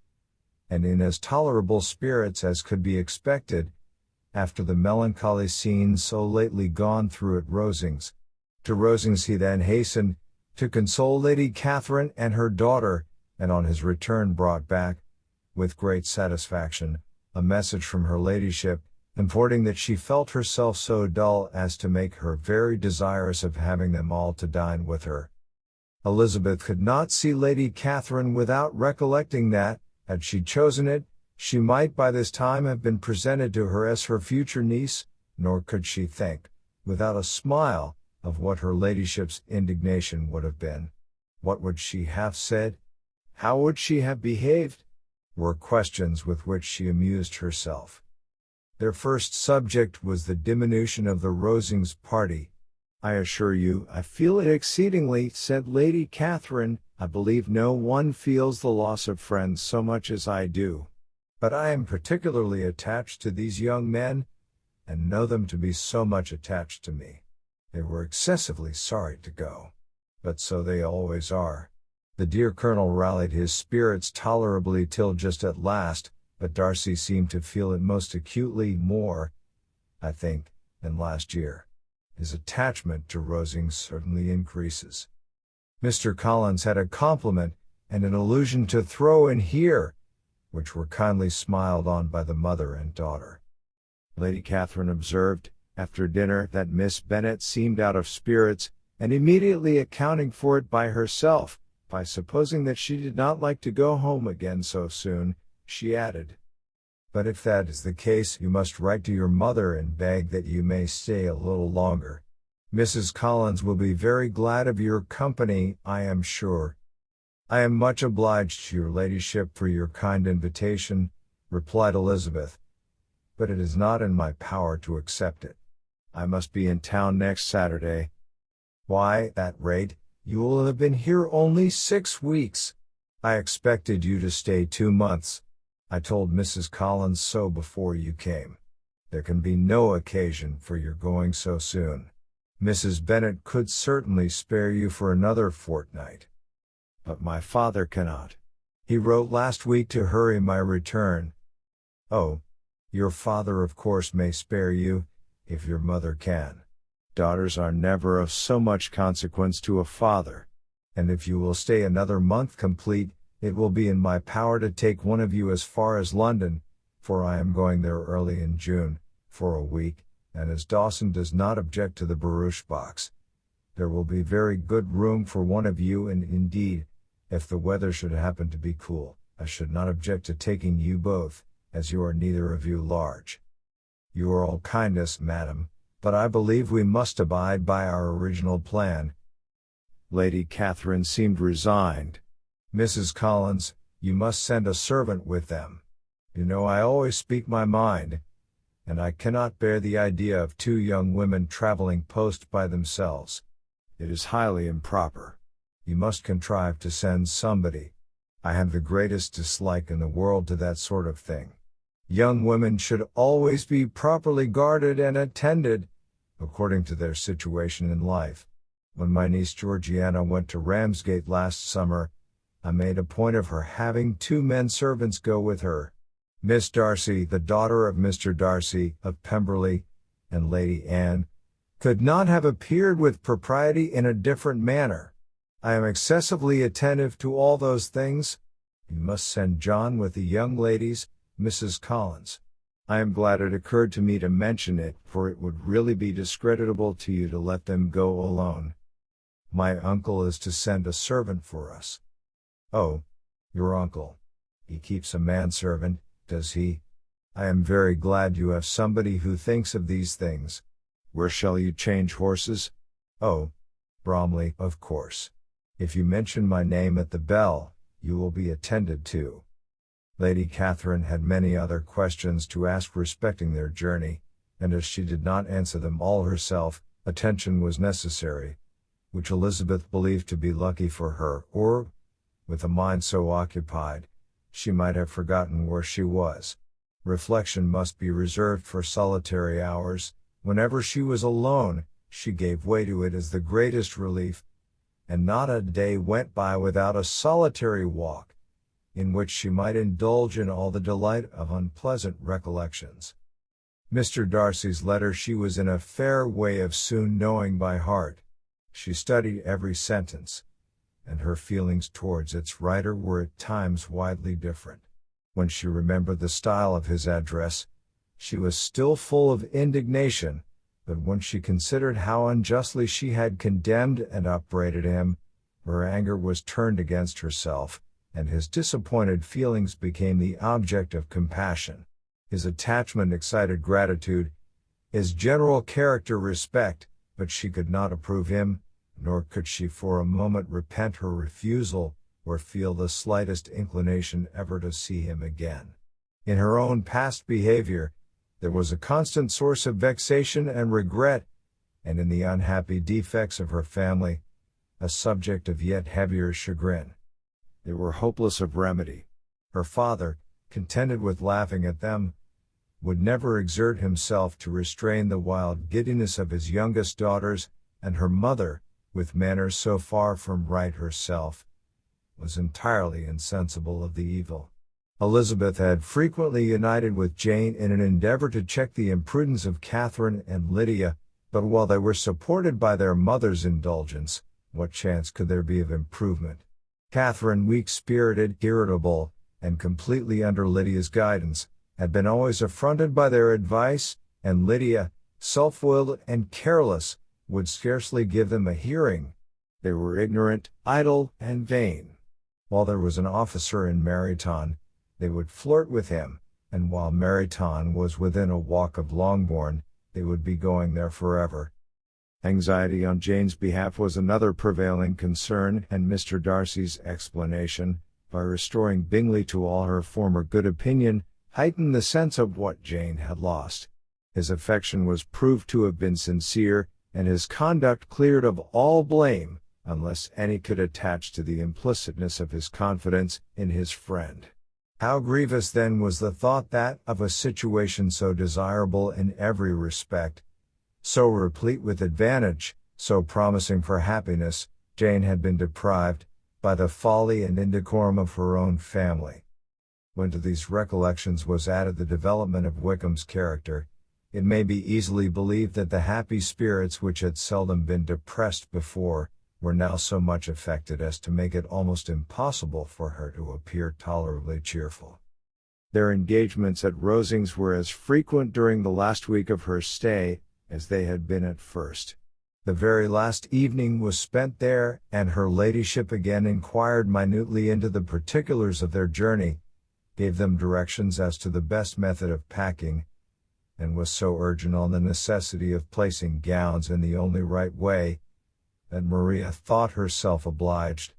and in as tolerable spirits as could be expected, after the melancholy scene so lately gone through at Rosings. To Rosings he then hastened, to console Lady Catherine and her daughter, and on his return brought back, with great satisfaction, a message from her ladyship, importing that she felt herself so dull as to make her very desirous of having them all to dine with her. Elizabeth could not see Lady Catherine without recollecting that, had she chosen it, she might by this time have been presented to her as her future niece, nor could she think, without a smile, of what her ladyship's indignation would have been. What would she have said? How would she have behaved? Were questions with which she amused herself. Their first subject was the diminution of the Rosings party. "I assure you, I feel it exceedingly," said Lady Catherine. "I believe no one feels the loss of friends so much as I do. But I am particularly attached to these young men, and know them to be so much attached to me. They were excessively sorry to go. But so they always are." The dear Colonel rallied his spirits tolerably till just at last, but Darcy seemed to feel it most acutely, more, I think, than last year. His attachment to Rosings certainly increases. Mr. Collins had a compliment and an allusion to throw in here, which were kindly smiled on by the mother and daughter. Lady Catherine observed, after dinner, that Miss Bennet seemed out of spirits, and immediately accounting for it by herself, by supposing that she did not like to go home again so soon, she added, "But if that is the case, you must write to your mother and beg that you may stay a little longer. Mrs. Collins will be very glad of your company, I am sure." "I am much obliged to your ladyship for your kind invitation," replied Elizabeth, "but it is not in my power to accept it. I must be in town next Saturday." "Why, at that rate, you will have been here only 6 weeks. I expected you to stay 2 months. I told Mrs. Collins so before you came. There can be no occasion for your going so soon. Mrs. Bennet could certainly spare you for another fortnight. But my father cannot. He wrote last week to hurry my return." "Oh, your father of course may spare you, if your mother can. Daughters are never of so much consequence to a father. And if you will stay another month complete, it will be in my power to take one of you as far as London, for I am going there early in June, for a week, and as Dawson does not object to the barouche box, there will be very good room for one of you, and indeed, if the weather should happen to be cool, I should not object to taking you both, as you are neither of you large. You are all kindness, madam, but I believe we must abide by our original plan." Lady Catherine seemed resigned. "Mrs. Collins, you must send a servant with them. You know I always speak my mind, and I cannot bear the idea of two young women traveling post by themselves. It is highly improper. You must contrive to send somebody. I have the greatest dislike in the world to that sort of thing. Young women should always be properly guarded and attended, according to their situation in life. When my niece Georgiana went to Ramsgate last summer, I made a point of her having 2 men servants go with her. Miss Darcy, the daughter of Mr. Darcy, of Pemberley, and Lady Anne, could not have appeared with propriety in a different manner. I am excessively attentive to all those things. You must send John with the young ladies, Mrs. Collins. I am glad it occurred to me to mention it, for it would really be discreditable to you to let them go alone. My uncle is to send a servant for us." "Oh, your uncle. He keeps a manservant, does he? I am very glad you have somebody who thinks of these things. Where shall you change horses?" "Oh, Bromley, of course. If you mention my name at the bell, you will be attended to." Lady Catherine had many other questions to ask respecting their journey, and as she did not answer them all herself, attention was necessary, which Elizabeth believed to be lucky for her, or, with a mind so occupied, she might have forgotten where she was. Reflection must be reserved for solitary hours. Whenever she was alone, she gave way to it as the greatest relief, and not a day went by without a solitary walk, in which she might indulge in all the delight of unpleasant recollections. Mr. Darcy's letter she was in a fair way of soon knowing by heart. She studied every sentence, and her feelings towards its writer were at times widely different. When she remembered the style of his address, she was still full of indignation, but when she considered how unjustly she had condemned and upbraided him, her anger was turned against herself, and his disappointed feelings became the object of compassion. His attachment excited gratitude, his general character respect, but she could not approve him, nor could she for a moment repent her refusal, or feel the slightest inclination ever to see him again. In her own past behavior, there was a constant source of vexation and regret, and in the unhappy defects of her family, a subject of yet heavier chagrin. They were hopeless of remedy. Her father, contented with laughing at them, would never exert himself to restrain the wild giddiness of his youngest daughters, and her mother, with manners so far from right herself, was entirely insensible of the evil. Elizabeth had frequently united with Jane in an endeavor to check the imprudence of Catherine and Lydia, but while they were supported by their mother's indulgence, what chance could there be of improvement? Catherine, weak-spirited, irritable, and completely under Lydia's guidance, had been always affronted by their advice, and Lydia, self-willed and careless, would scarcely give them a hearing. They were ignorant, idle, and vain. While there was an officer in Meryton, they would flirt with him, and while Meryton was within a walk of Longbourn, they would be going there forever. Anxiety on Jane's behalf was another prevailing concern, and Mr. Darcy's explanation, by restoring Bingley to all her former good opinion, heightened the sense of what Jane had lost. His affection was proved to have been sincere, and his conduct cleared of all blame, unless any could attach to the implicitness of his confidence in his friend. How grievous then was the thought that, of a situation so desirable in every respect, so replete with advantage, so promising for happiness, Jane had been deprived, by the folly and indecorum of her own family. When to these recollections was added the development of Wickham's character, it may be easily believed that the happy spirits which had seldom been depressed before, were now so much affected as to make it almost impossible for her to appear tolerably cheerful. Their engagements at Rosings were as frequent during the last week of her stay, as they had been at first. The very last evening was spent there, and her ladyship again inquired minutely into the particulars of their journey, gave them directions as to the best method of packing, and was so urgent on the necessity of placing gowns in the only right way, that Maria thought herself obliged,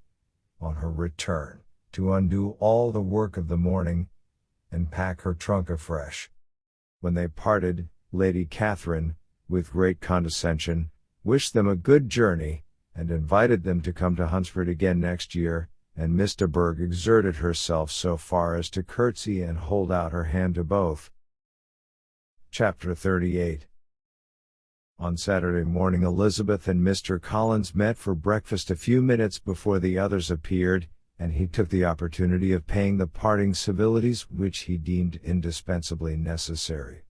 on her return, to undo all the work of the morning, and pack her trunk afresh. When they parted, Lady Catherine, with great condescension, wished them a good journey, and invited them to come to Hunsford again next year, and Miss de Bourgh exerted herself so far as to curtsy and hold out her hand to both. Chapter 38. On Saturday morning Elizabeth and Mr. Collins met for breakfast a few minutes before the others appeared, and he took the opportunity of paying the parting civilities which he deemed indispensably necessary.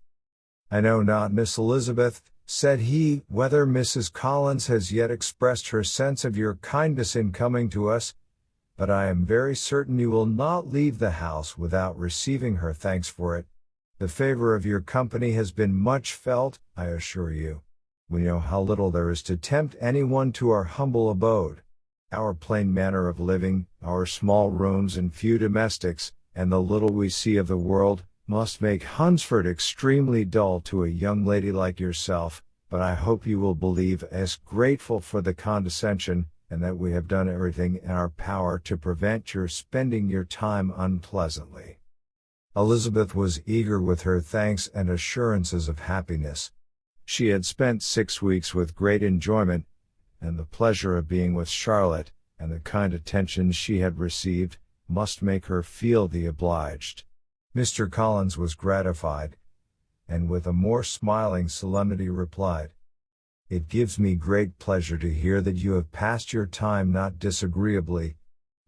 "I know not, Miss Elizabeth," said he, "whether Mrs. Collins has yet expressed her sense of your kindness in coming to us, but I am very certain you will not leave the house without receiving her thanks for it. The favor of your company has been much felt, I assure you. We know how little there is to tempt anyone to our humble abode. Our plain manner of living, our small rooms and few domestics, and the little we see of the world, must make Hunsford extremely dull to a young lady like yourself, but I hope you will believe us grateful for the condescension, and that we have done everything in our power to prevent your spending your time unpleasantly." Elizabeth was eager with her thanks and assurances of happiness. She had spent 6 weeks with great enjoyment, and the pleasure of being with Charlotte, and the kind attentions she had received, must make her feel the obliged. Mr. Collins was gratified, and with a more smiling solemnity replied, "It gives me great pleasure to hear that you have passed your time not disagreeably.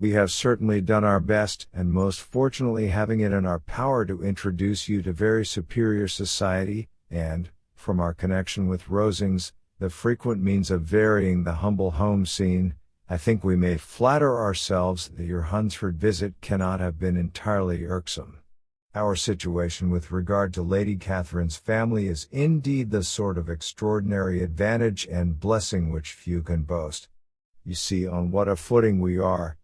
We have certainly done our best, and most fortunately having it in our power to introduce you to very superior society, and, from our connection with Rosings, the frequent means of varying the humble home scene, I think we may flatter ourselves that your Hunsford visit cannot have been entirely irksome. Our situation with regard to Lady Catherine's family is indeed the sort of extraordinary advantage and blessing which few can boast. You see on what a footing we are.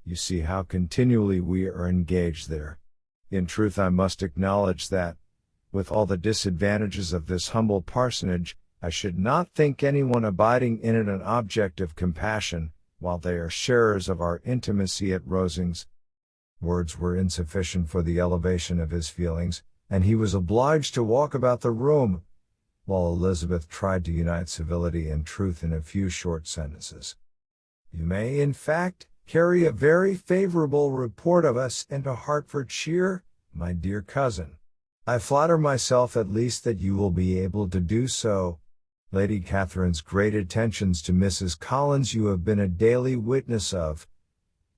You see how continually we are engaged there. In truth I must acknowledge that, with all the disadvantages of this humble parsonage, I should not think anyone abiding in it an object of compassion, while they are sharers of our intimacy at Rosings." Words were insufficient for the elevation of his feelings, and he was obliged to walk about the room, while Elizabeth tried to unite civility and truth in a few short sentences. "You may, in fact, carry a very favorable report of us into Hertfordshire, my dear cousin. I flatter myself at least that you will be able to do so. Lady Catherine's great attentions to Mrs. Collins you have been a daily witness of,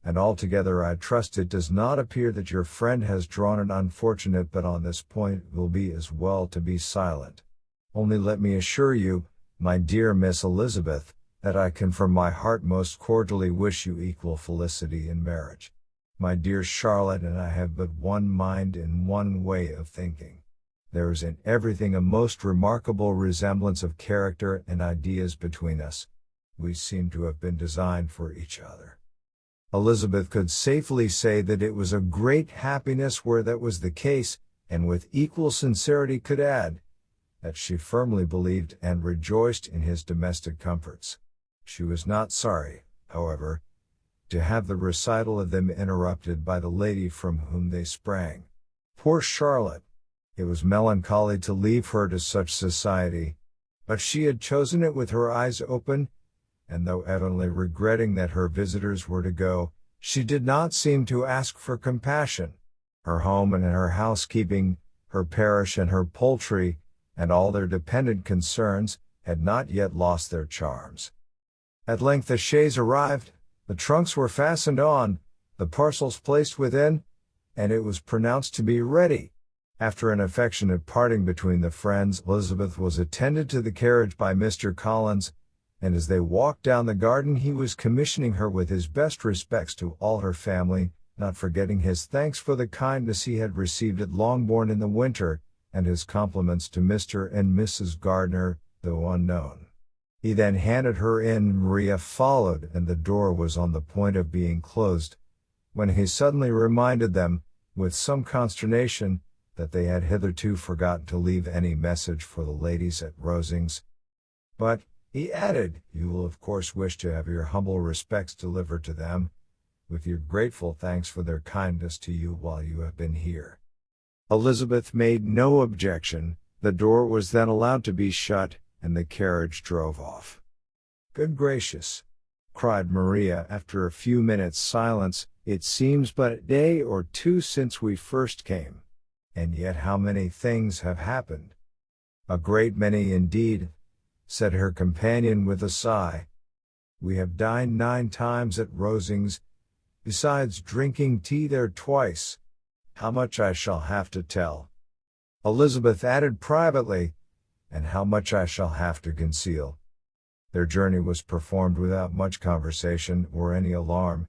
and altogether I trust it does not appear that your friend has drawn an unfortunate, but on this point it will be as well to be silent. Only let me assure you, my dear Miss Elizabeth, that I can from my heart most cordially wish you equal felicity in marriage. My dear Charlotte and I have but one mind and one way of thinking. There is in everything a most remarkable resemblance of character and ideas between us. We seem to have been designed for each other." Elizabeth could safely say that it was a great happiness where that was the case, and with equal sincerity could add, that she firmly believed and rejoiced in his domestic comforts. She was not sorry, however, to have the recital of them interrupted by the lady from whom they sprang. Poor Charlotte! It was melancholy to leave her to such society, but she had chosen it with her eyes open, and though evidently regretting that her visitors were to go, she did not seem to ask for compassion. Her home and her housekeeping, her parish and her poultry, and all their dependent concerns, had not yet lost their charms. At length the chaise arrived, the trunks were fastened on, the parcels placed within, and it was pronounced to be ready. After an affectionate parting between the friends, Elizabeth was attended to the carriage by Mr. Collins, and as they walked down the garden he was commissioning her with his best respects to all her family, not forgetting his thanks for the kindness he had received at Longbourn in the winter, and his compliments to Mr. and Mrs. Gardiner, though unknown. He then handed her in. Maria followed, and the door was on the point of being closed, when he suddenly reminded them, with some consternation, that they had hitherto forgotten to leave any message for the ladies at Rosings. But, he added, you will of course wish to have your humble respects delivered to them, with your grateful thanks for their kindness to you while you have been here. Elizabeth made no objection. The door was then allowed to be shut, and the carriage drove off. Good gracious! Cried Maria after a few minutes' silence, it seems but a day or two since we first came. And yet how many things have happened! A great many indeed, said her companion with a sigh. We have dined 9 times at Rosings, besides drinking tea there twice. How much I shall have to tell. Elizabeth added privately, and how much I shall have to conceal. Their journey was performed without much conversation or any alarm,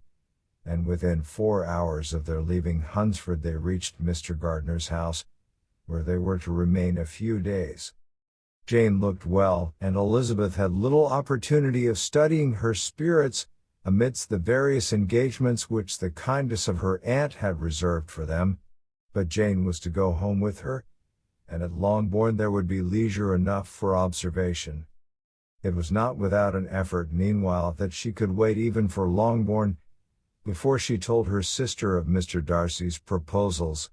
and within 4 hours of their leaving Hunsford they reached Mr. Gardner's house, where they were to remain a few days. Jane looked well, and Elizabeth had little opportunity of studying her spirits, amidst the various engagements which the kindness of her aunt had reserved for them. But Jane was to go home with her, and at Longbourn there would be leisure enough for observation. It was not without an effort, meanwhile, that she could wait even for Longbourn, before she told her sister of Mr. Darcy's proposals,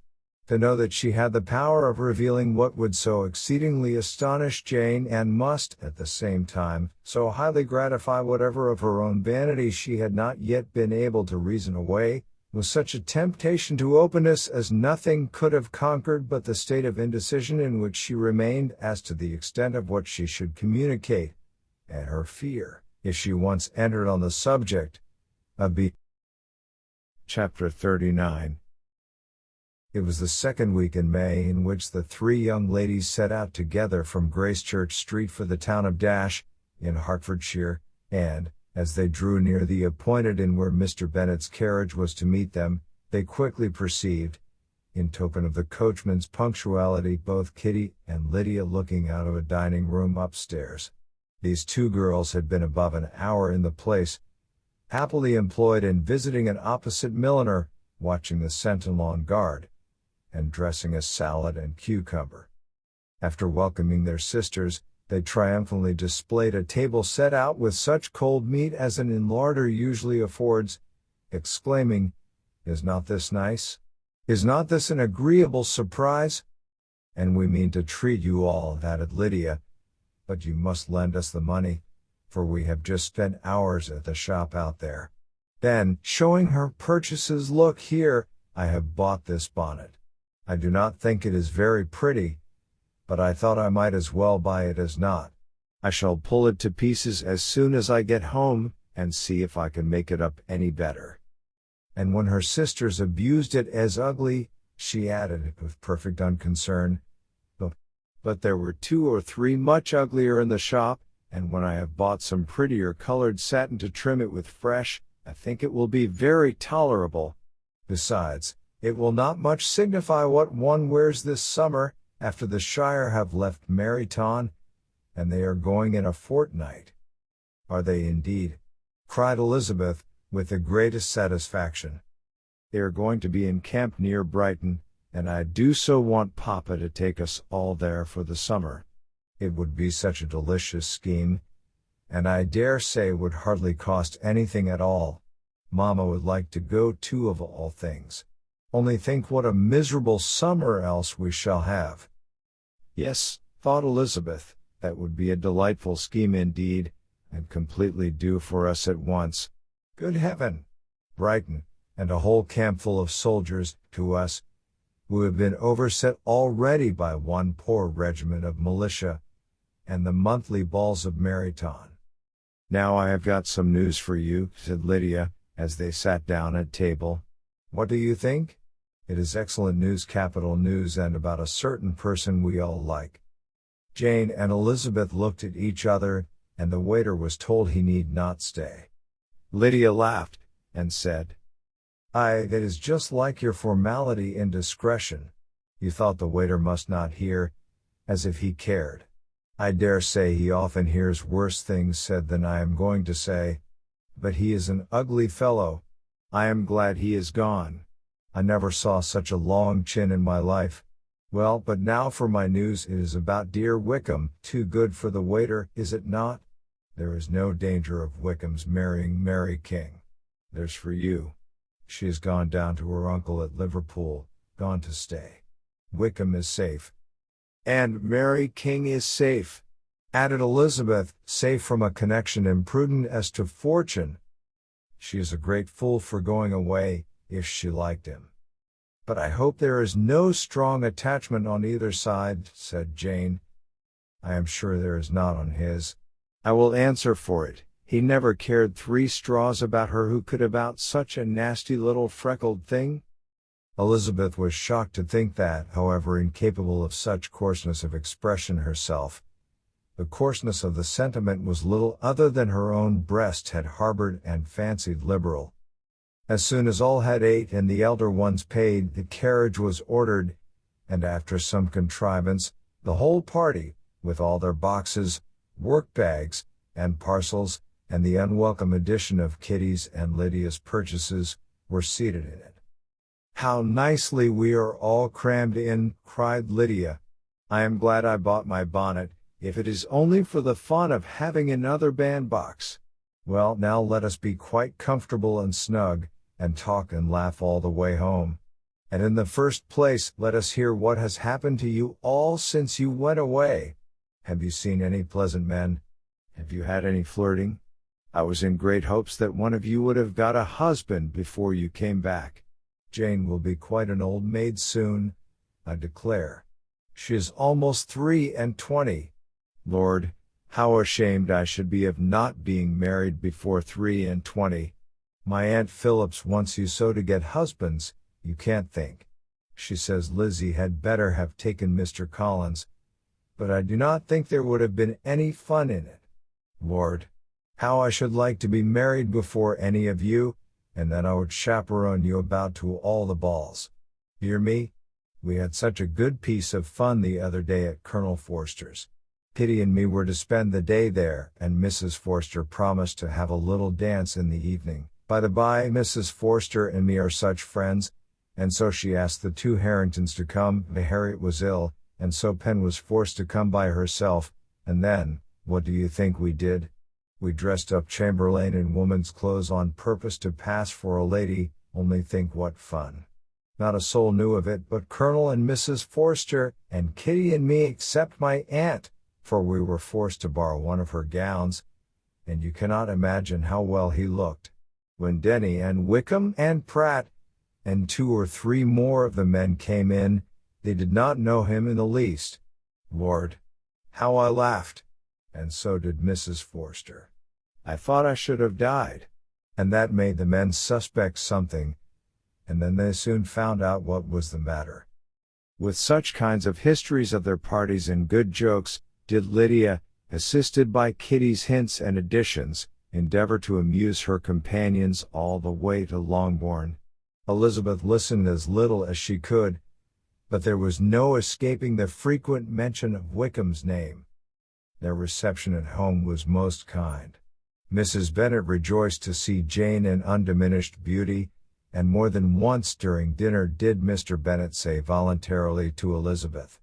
to know that she had the power of revealing what would so exceedingly astonish Jane and must, at the same time, so highly gratify whatever of her own vanity she had not yet been able to reason away, was such a temptation to openness as nothing could have conquered but the state of indecision in which she remained as to the extent of what she should communicate, and her fear, if she once entered on the subject, of Chapter 39. It was the second week in May in which the 3 young ladies set out together from Gracechurch Street for the town of Dash, in Hertfordshire, and, as they drew near the appointed inn where Mr. Bennet's carriage was to meet them, they quickly perceived, in token of the coachman's punctuality, both Kitty and Lydia looking out of a dining room upstairs. These 2 girls had been above an hour in the place, happily employed in visiting an opposite milliner, watching the sentinel on guard, and dressing a salad and cucumber. After welcoming their sisters, they triumphantly displayed a table set out with such cold meat as an inn larder usually affords, exclaiming, "Is not this nice? Is not this an agreeable surprise? And we mean to treat you all," added Lydia, "but you must lend us the money, for we have just spent hours at the shop out there." Then, showing her purchases, "Look here, I have bought this bonnet. I do not think it is very pretty, but I thought I might as well buy it as not. I shall pull it to pieces as soon as I get home, and see if I can make it up any better." And when her sisters abused it as ugly, she added, with perfect unconcern, But there were 2 or 3 much uglier in the shop, and when I have bought some prettier colored satin to trim it with fresh, I think it will be very tolerable. Besides, it will not much signify what one wears this summer, after the Shire have left Meryton, and they are going in a fortnight." "Are they indeed?" cried Elizabeth, with the greatest satisfaction. "They are going to be in camp near Brighton, and I do so want Papa to take us all there for the summer. It would be such a delicious scheme, and I dare say would hardly cost anything at all. Mamma would like to go too, of all things. Only think what a miserable summer else we shall have." "Yes," thought Elizabeth, "that would be a delightful scheme indeed, and completely do for us at once. Good heaven! Brighton, and a whole campful of soldiers, to us, who have been overset already by one poor regiment of militia, and the monthly balls of Meryton." "Now I have got some news for you," said Lydia, as they sat down at table. "What do you think?" "It is excellent news, capital news, and about a certain person we all like." Jane and Elizabeth looked at each other, and the waiter was told he need not stay. Lydia laughed, and said, "Aye, that is just like your formality indiscretion. You thought the waiter must not hear, as if he cared. I dare say he often hears worse things said than I am going to say. But he is an ugly fellow. I am glad he is gone. I never saw such a long chin in my life. Well, but now for my news. It is about dear Wickham, too good for the waiter, is it not? There is no danger of Wickham's marrying Mary King. There's for you. She has gone down to her uncle at Liverpool, gone to stay. Wickham is safe. And Mary King is safe, added Elizabeth, safe from a connection imprudent as to fortune. She is a great fool for going away, if she liked him. But I hope there is no strong attachment on either side, said Jane. I am sure there is not on his. I will answer for it, he never cared 3 straws about her who could about such a nasty little freckled thing. Elizabeth was shocked to think that, however incapable of such coarseness of expression herself, the coarseness of the sentiment was little other than her own breast had harbored and fancied liberal. As soon as all had ate and the elder ones paid, the carriage was ordered, and after some contrivance, the whole party, with all their boxes, work-bags, and parcels, and the unwelcome addition of Kitty's and Lydia's purchases, were seated in it. How nicely we are all crammed in, cried Lydia. I am glad I bought my bonnet, if it is only for the fun of having another bandbox. Well, now let us be quite comfortable and snug, and talk and laugh all the way home. And in the first place, let us hear what has happened to you all since you went away. Have you seen any pleasant men? Have you had any flirting? I was in great hopes that one of you would have got a husband before you came back. Jane will be quite an old maid soon, I declare. She is almost 23. Lord, how ashamed I should be of not being married before 23. My Aunt Phillips wants you so to get husbands, you can't think. She says Lizzie had better have taken Mr. Collins, but I do not think there would have been any fun in it. Lord, how I should like to be married before any of you, and then I would chaperone you about to all the balls. Hear me? We had such a good piece of fun the other day at Colonel Forster's. Kitty and me were to spend the day there, and Mrs. Forster promised to have a little dance in the evening. By the by, Mrs. Forster and me are such friends, and so she asked the 2 Harringtons to come. Harriet was ill, and so Pen was forced to come by herself, and then, what do you think we did? We dressed up Chamberlain in woman's clothes on purpose to pass for a lady. Only think what fun. Not a soul knew of it but Colonel and Mrs. Forster, and Kitty and me except my aunt, for we were forced to borrow one of her gowns, and you cannot imagine how well he looked. When Denny and Wickham and Pratt, and 2 or 3 more of the men came in, they did not know him in the least. Lord, how I laughed! And so did Mrs. Forster. I thought I should have died. And that made the men suspect something, and then they soon found out what was the matter. With such kinds of histories of their parties and good jokes, did Lydia, assisted by Kitty's hints and additions, endeavor to amuse her companions all the way to Longbourn. Elizabeth listened as little as she could, but there was no escaping the frequent mention of Wickham's name. Their reception at home was most kind. Mrs. Bennet rejoiced to see Jane in undiminished beauty, and more than once during dinner did Mr. Bennet say voluntarily to Elizabeth,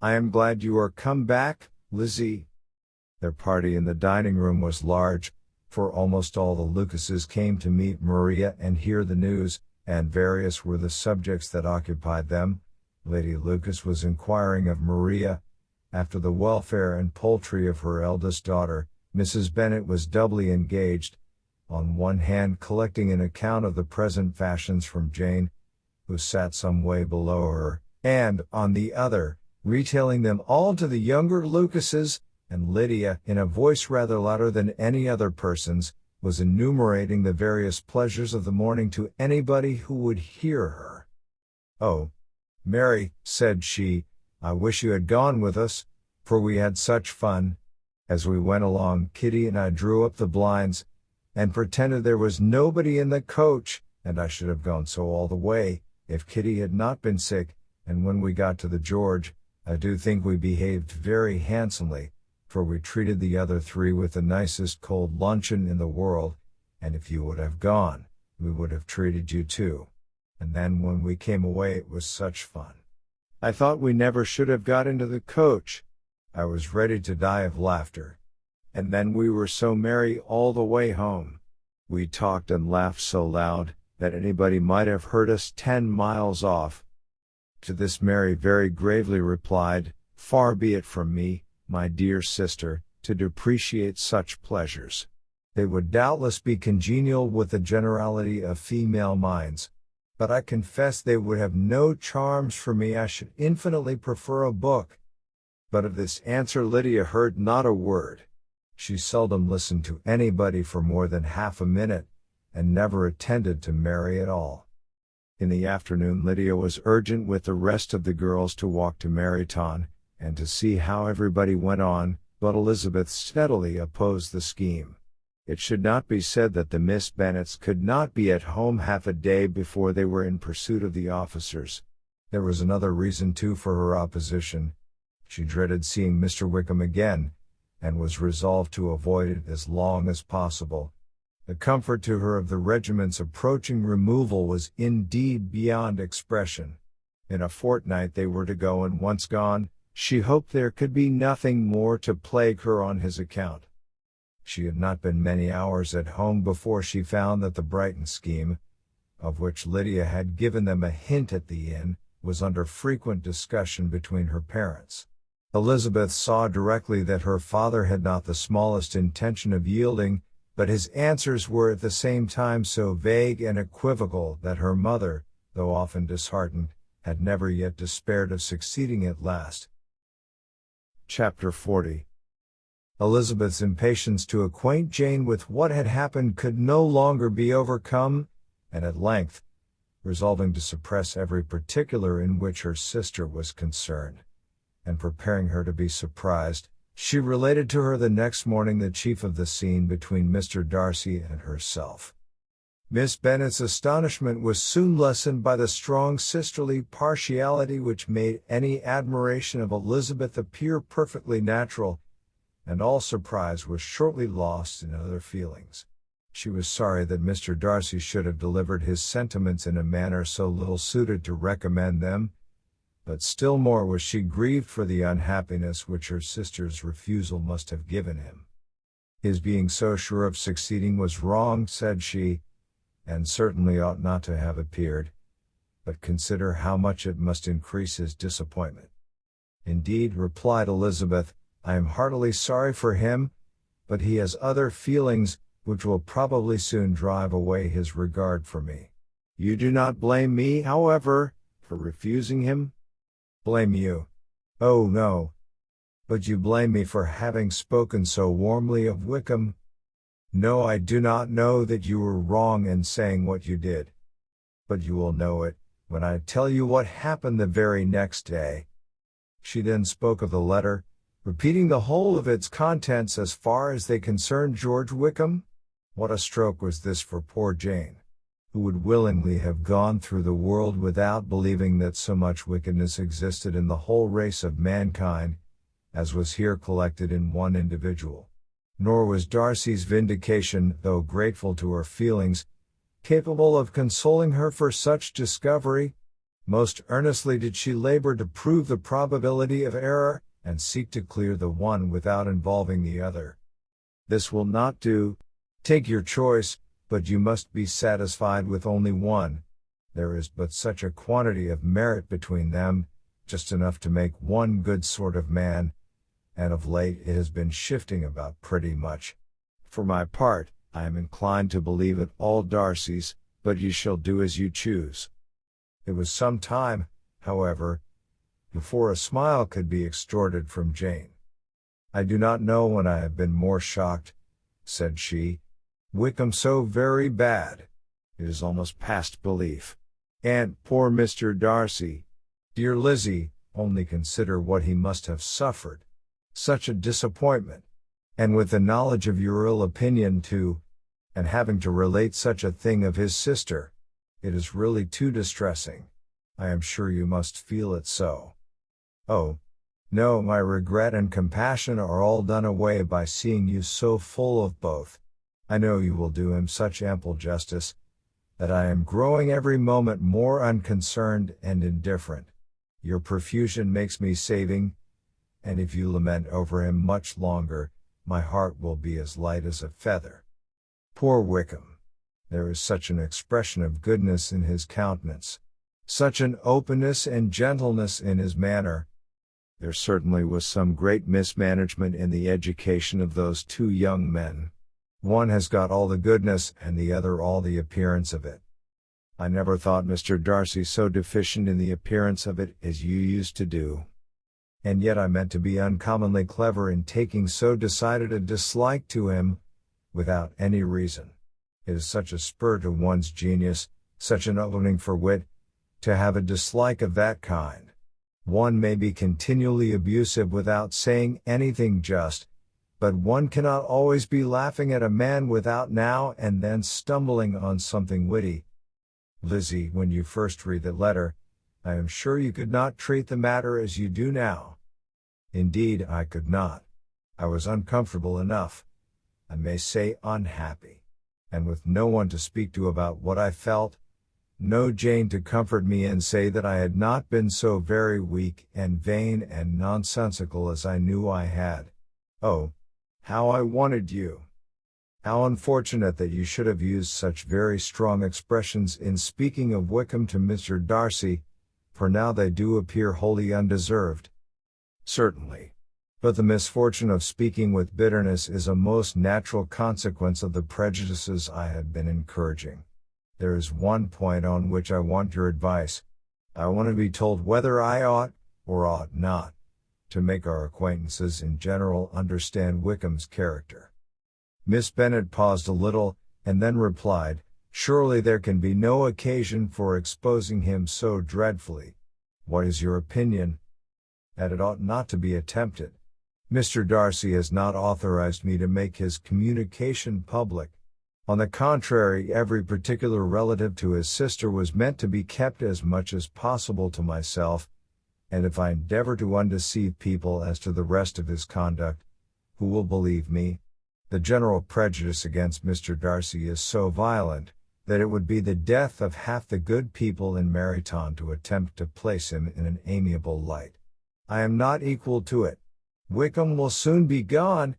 I am glad you are come back, Lizzie. Their party in the dining room was large, for almost all the Lucases came to meet Maria and hear the news, and various were the subjects that occupied them. Lady Lucas was inquiring of Maria, after the welfare and poultry of her eldest daughter. Mrs. Bennet was doubly engaged, on one hand collecting an account of the present fashions from Jane, who sat some way below her, and, on the other, retailing them all to the younger Lucases, and Lydia, in a voice rather louder than any other person's, was enumerating the various pleasures of the morning to anybody who would hear her. Oh, Mary, said she, I wish you had gone with us, for we had such fun. As we went along, Kitty and I drew up the blinds, and pretended there was nobody in the coach, and I should have gone so all the way, if Kitty had not been sick, and when we got to the George, I do think we behaved very handsomely, for we treated the other three with the nicest cold luncheon in the world, and if you would have gone, we would have treated you too. And then when we came away it was such fun. I thought we never should have got into the coach. I was ready to die of laughter. And then we were so merry all the way home. We talked and laughed so loud, that anybody might have heard us 10 miles off. To this Mary very gravely replied, "Far be it from me, my dear sister, to depreciate such pleasures. They would doubtless be congenial with the generality of female minds. But I confess they would have no charms for me. I should infinitely prefer a book." But of this answer Lydia heard not a word. She seldom listened to anybody for more than half a minute, and never attended to Mary at all. In the afternoon Lydia was urgent with the rest of the girls to walk to Meryton, and to see how everybody went on, but Elizabeth steadily opposed the scheme. It should not be said that the Miss Bennets could not be at home half a day before they were in pursuit of the officers. There was another reason too for her opposition. She dreaded seeing Mr. Wickham again, and was resolved to avoid it as long as possible. The comfort to her of the regiment's approaching removal was indeed beyond expression. In a fortnight they were to go, and once gone, she hoped there could be nothing more to plague her on his account. She had not been many hours at home before she found that the Brighton scheme, of which Lydia had given them a hint at the inn, was under frequent discussion between her parents. Elizabeth saw directly that her father had not the smallest intention of yielding, but his answers were at the same time so vague and equivocal that her mother, though often disheartened, had never yet despaired of succeeding at last. Chapter 40. Elizabeth's impatience to acquaint Jane with what had happened could no longer be overcome, and at length, resolving to suppress every particular in which her sister was concerned, and preparing her to be surprised, she related to her the next morning the chief of the scene between Mr. Darcy and herself. Miss Bennet's astonishment was soon lessened by the strong sisterly partiality which made any admiration of Elizabeth appear perfectly natural, and all surprise was shortly lost in other feelings. She was sorry that Mr. Darcy should have delivered his sentiments in a manner so little suited to recommend them, but still more was she grieved for the unhappiness which her sister's refusal must have given him. His being so sure of succeeding was wrong, said she, and certainly ought not to have appeared, but consider how much it must increase his disappointment. Indeed, replied Elizabeth, I am heartily sorry for him, but he has other feelings, which will probably soon drive away his regard for me. You do not blame me, however, for refusing him? Blame you? Oh no. But you blame me for having spoken so warmly of Wickham? No, I do not know that you were wrong in saying what you did. But you will know it, when I tell you what happened the very next day. She then spoke of the letter, repeating the whole of its contents as far as they concerned George Wickham. What a stroke was this for poor Jane, who would willingly have gone through the world without believing that so much wickedness existed in the whole race of mankind, as was here collected in one individual. Nor was Darcy's vindication, though grateful to her feelings, capable of consoling her for such discovery. Most earnestly did she labor to prove the probability of error, and seek to clear the one without involving the other. This will not do. Take your choice, but you must be satisfied with only one. There is but such a quantity of merit between them, just enough to make one good sort of man, and of late it has been shifting about pretty much. For my part, I am inclined to believe it all Darcy's, but you shall do as you choose. It was some time, however, before a smile could be extorted from Jane. I do not know when I have been more shocked, said she. Wickham so very bad. It is almost past belief. And poor Mr. Darcy. Dear Lizzie, only consider what he must have suffered. Such a disappointment. And with the knowledge of your ill opinion too, and having to relate such a thing of his sister, it is really too distressing. I am sure you must feel it so. Oh, No, my regret and compassion are all done away by seeing you so full of both. I know you will do him such ample justice, that I am growing every moment more unconcerned and indifferent. Your profusion makes me saving, and if you lament over him much longer, my heart will be as light as a feather. Poor Wickham! There is such an expression of goodness in his countenance, such an openness and gentleness in his manner. There certainly was some great mismanagement in the education of those two young men. One has got all the goodness and the other all the appearance of it. I never thought Mr. Darcy so deficient in the appearance of it as you used to do. And yet I meant to be uncommonly clever in taking so decided a dislike to him, without any reason. It is such a spur to one's genius, such an opening for wit, to have a dislike of that kind. One may be continually abusive without saying anything just, but one cannot always be laughing at a man without now and then stumbling on something witty. Lizzie, when you first read the letter, I am sure you could not treat the matter as you do now. Indeed, I could not. I was uncomfortable enough, I may say unhappy, and with no one to speak to about what I felt, no Jane to comfort me and say that I had not been so very weak and vain and nonsensical as I knew I had. Oh, how I wanted you! How unfortunate that you should have used such very strong expressions in speaking of Wickham to Mr. Darcy, for now they do appear wholly undeserved. Certainly. But the misfortune of speaking with bitterness is a most natural consequence of the prejudices I have been encouraging. There is one point on which I want your advice. I want to be told whether I ought, or ought not, to make our acquaintances in general understand Wickham's character. Miss Bennet paused a little, and then replied, "Surely there can be no occasion for exposing him so dreadfully. What is your opinion?" "That it ought not to be attempted. Mr. Darcy has not authorized me to make his communication public. On the contrary, every particular relative to his sister was meant to be kept as much as possible to myself, and if I endeavor to undeceive people as to the rest of his conduct, who will believe me? The general prejudice against Mr. Darcy is so violent, that it would be the death of half the good people in Meryton to attempt to place him in an amiable light. I am not equal to it. Wickham will soon be gone,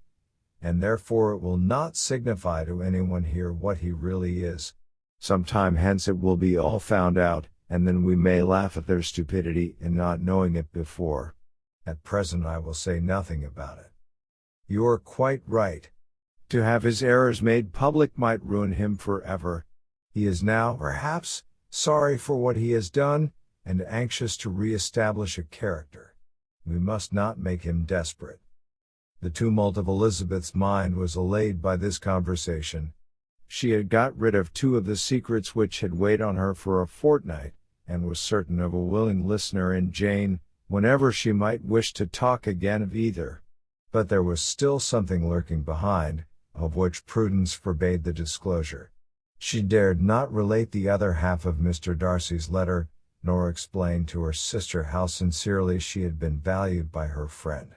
and therefore it will not signify to anyone here what he really is. Some time hence it will be all found out, and then we may laugh at their stupidity in not knowing it before. At present I will say nothing about it. You are quite right. To have his errors made public might ruin him forever. He is now, perhaps, sorry for what he has done, and anxious to re-establish a character. We must not make him desperate." The tumult of Elizabeth's mind was allayed by this conversation. She had got rid of two of the secrets which had weighed on her for a fortnight, and was certain of a willing listener in Jane, whenever she might wish to talk again of either. But there was still something lurking behind, of which prudence forbade the disclosure. She dared not relate the other half of Mr. Darcy's letter, nor explain to her sister how sincerely she had been valued by her friend.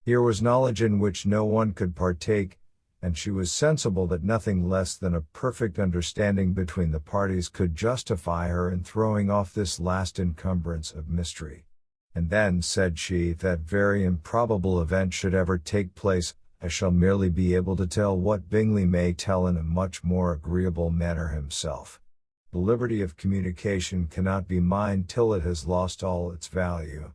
Here was knowledge in which no one could partake, and she was sensible that nothing less than a perfect understanding between the parties could justify her in throwing off this last encumbrance of mystery. And then, said she, if that very improbable event should ever take place, I shall merely be able to tell what Bingley may tell in a much more agreeable manner himself. The liberty of communication cannot be mine till it has lost all its value.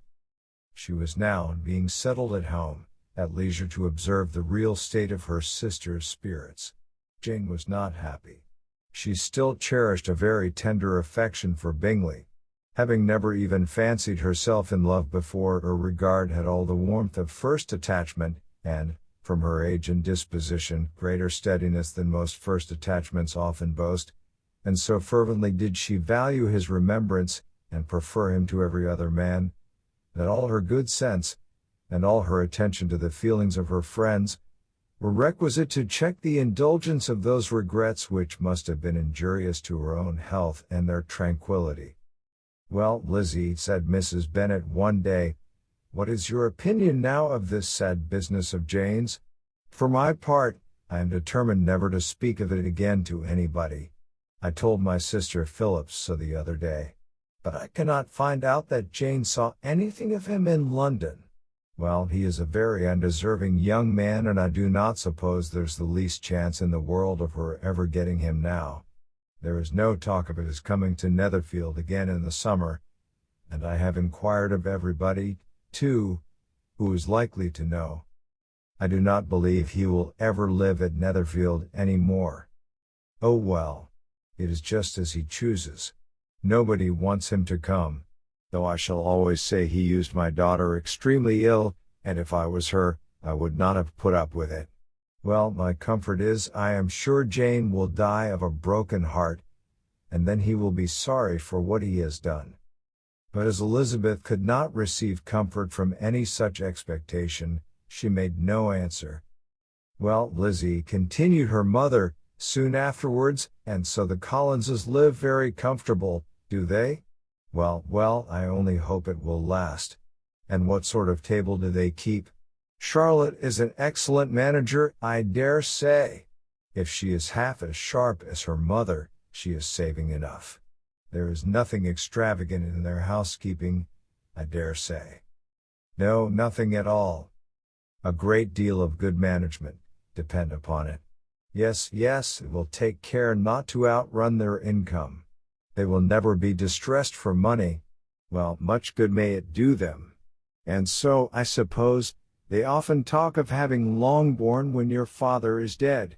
She was now, being settled at home, at leisure to observe the real state of her sister's spirits. Jane was not happy. She still cherished a very tender affection for Bingley. Having never even fancied herself in love before, her regard had all the warmth of first attachment, and, from her age and disposition, greater steadiness than most first attachments often boast, and so fervently did she value his remembrance, and prefer him to every other man, that all her good sense, and all her attention to the feelings of her friends, were requisite to check the indulgence of those regrets which must have been injurious to her own health and their tranquillity. "Well, Lizzie," said Mrs. Bennet one day, What is your opinion now of this sad business of Jane's? For my part, I am determined never to speak of it again to anybody. I told my sister Phillips so the other day. But I cannot find out that Jane saw anything of him in London. Well, he is a very undeserving young man, and I do not suppose there's the least chance in the world of her ever getting him now. There is no talk of his coming to Netherfield again in the summer, and I have inquired of everybody, too, who is likely to know. I do not believe he will ever live at Netherfield any more. Oh well, it is just as he chooses. Nobody wants him to come, though I shall always say he used my daughter extremely ill, and if I was her, I would not have put up with it. Well, my comfort is I am sure Jane will die of a broken heart, and then he will be sorry for what he has done. But as Elizabeth could not receive comfort from any such expectation, she made no answer. Well, Lizzie, continued her mother, soon afterwards, and so the Collinses live very comfortable, do they? Well, I only hope it will last. And what sort of table do they keep? Charlotte is an excellent manager, I dare say. If she is half as sharp as her mother, she is saving enough. There is nothing extravagant in their housekeeping, I dare say. No, nothing at all. A great deal of good management, depend upon it. Yes, it will take care not to outrun their income. They will never be distressed for money. Well, much good may it do them. And so, I suppose, they often talk of having Longbourn when your father is dead.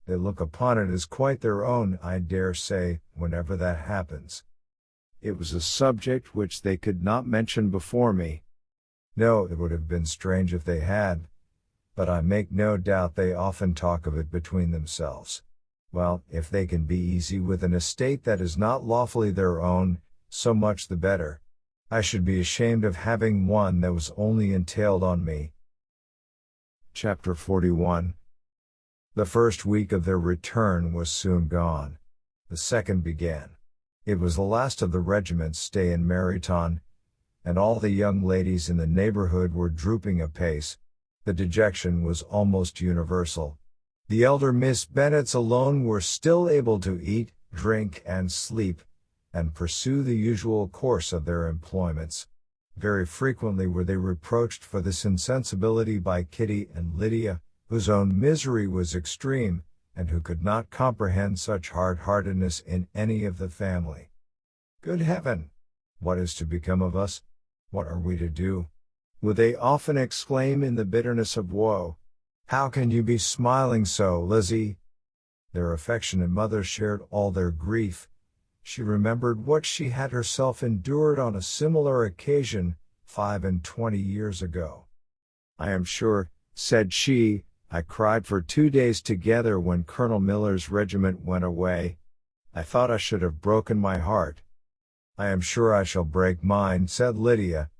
They look upon it as quite their own, I dare say, whenever that happens. It was a subject which they could not mention before me. No, it would have been strange if they had. But I make no doubt they often talk of it between themselves. Well, if they can be easy with an estate that is not lawfully their own, so much the better. I should be ashamed of having one that was only entailed on me. Chapter 41. The first week of their return was soon gone. The second began. It was the last of the regiment's stay in Meryton, and all the young ladies in the neighborhood were drooping apace. The dejection was almost universal. The elder Miss Bennets alone were still able to eat, drink, and sleep, and pursue the usual course of their employments. Very frequently were they reproached for this insensibility by Kitty and Lydia, whose own misery was extreme, and who could not comprehend such hard-heartedness in any of the family. Good heaven! What is to become of us? What are we to do? Would they often exclaim in the bitterness of woe. How can you be smiling so, Lizzie? Their affectionate mother shared all their grief. She remembered what she had herself endured on a similar occasion, 25 years ago. I am sure, said she, I cried for 2 days together when Colonel Miller's regiment went away. I thought I should have broken my heart. I am sure I shall break mine, said Lydia.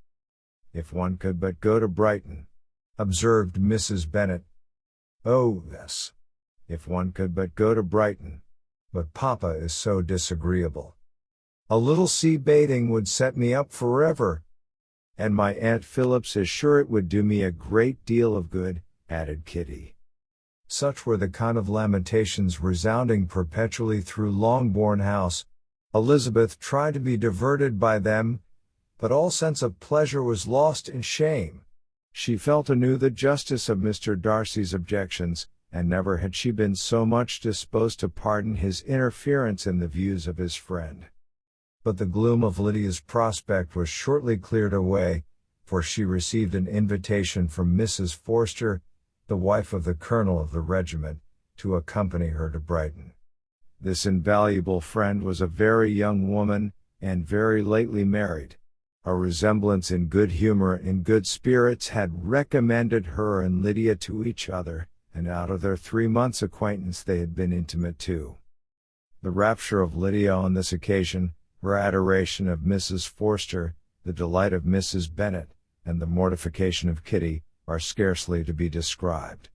If one could but go to Brighton, observed Mrs. Bennet. Oh, yes. If one could but go to Brighton. But Papa is so disagreeable. A little sea bathing would set me up forever. And my Aunt Phillips is sure it would do me a great deal of good, added Kitty. Such were the kind of lamentations resounding perpetually through Longbourn House. Elizabeth tried to be diverted by them, but all sense of pleasure was lost in shame. She felt anew the justice of Mr. Darcy's objections, and never had she been so much disposed to pardon his interference in the views of his friend. But the gloom of Lydia's prospect was shortly cleared away, for she received an invitation from Mrs. Forster, the wife of the colonel of the regiment, to accompany her to Brighton. This invaluable friend was a very young woman, and very lately married. A resemblance in good humor and good spirits had recommended her and Lydia to each other, and out of their 3 months' acquaintance they had been intimate too. The rapture of Lydia on this occasion, her adoration of Mrs. Forster, the delight of Mrs. Bennet, and the mortification of Kitty, are scarcely to be described.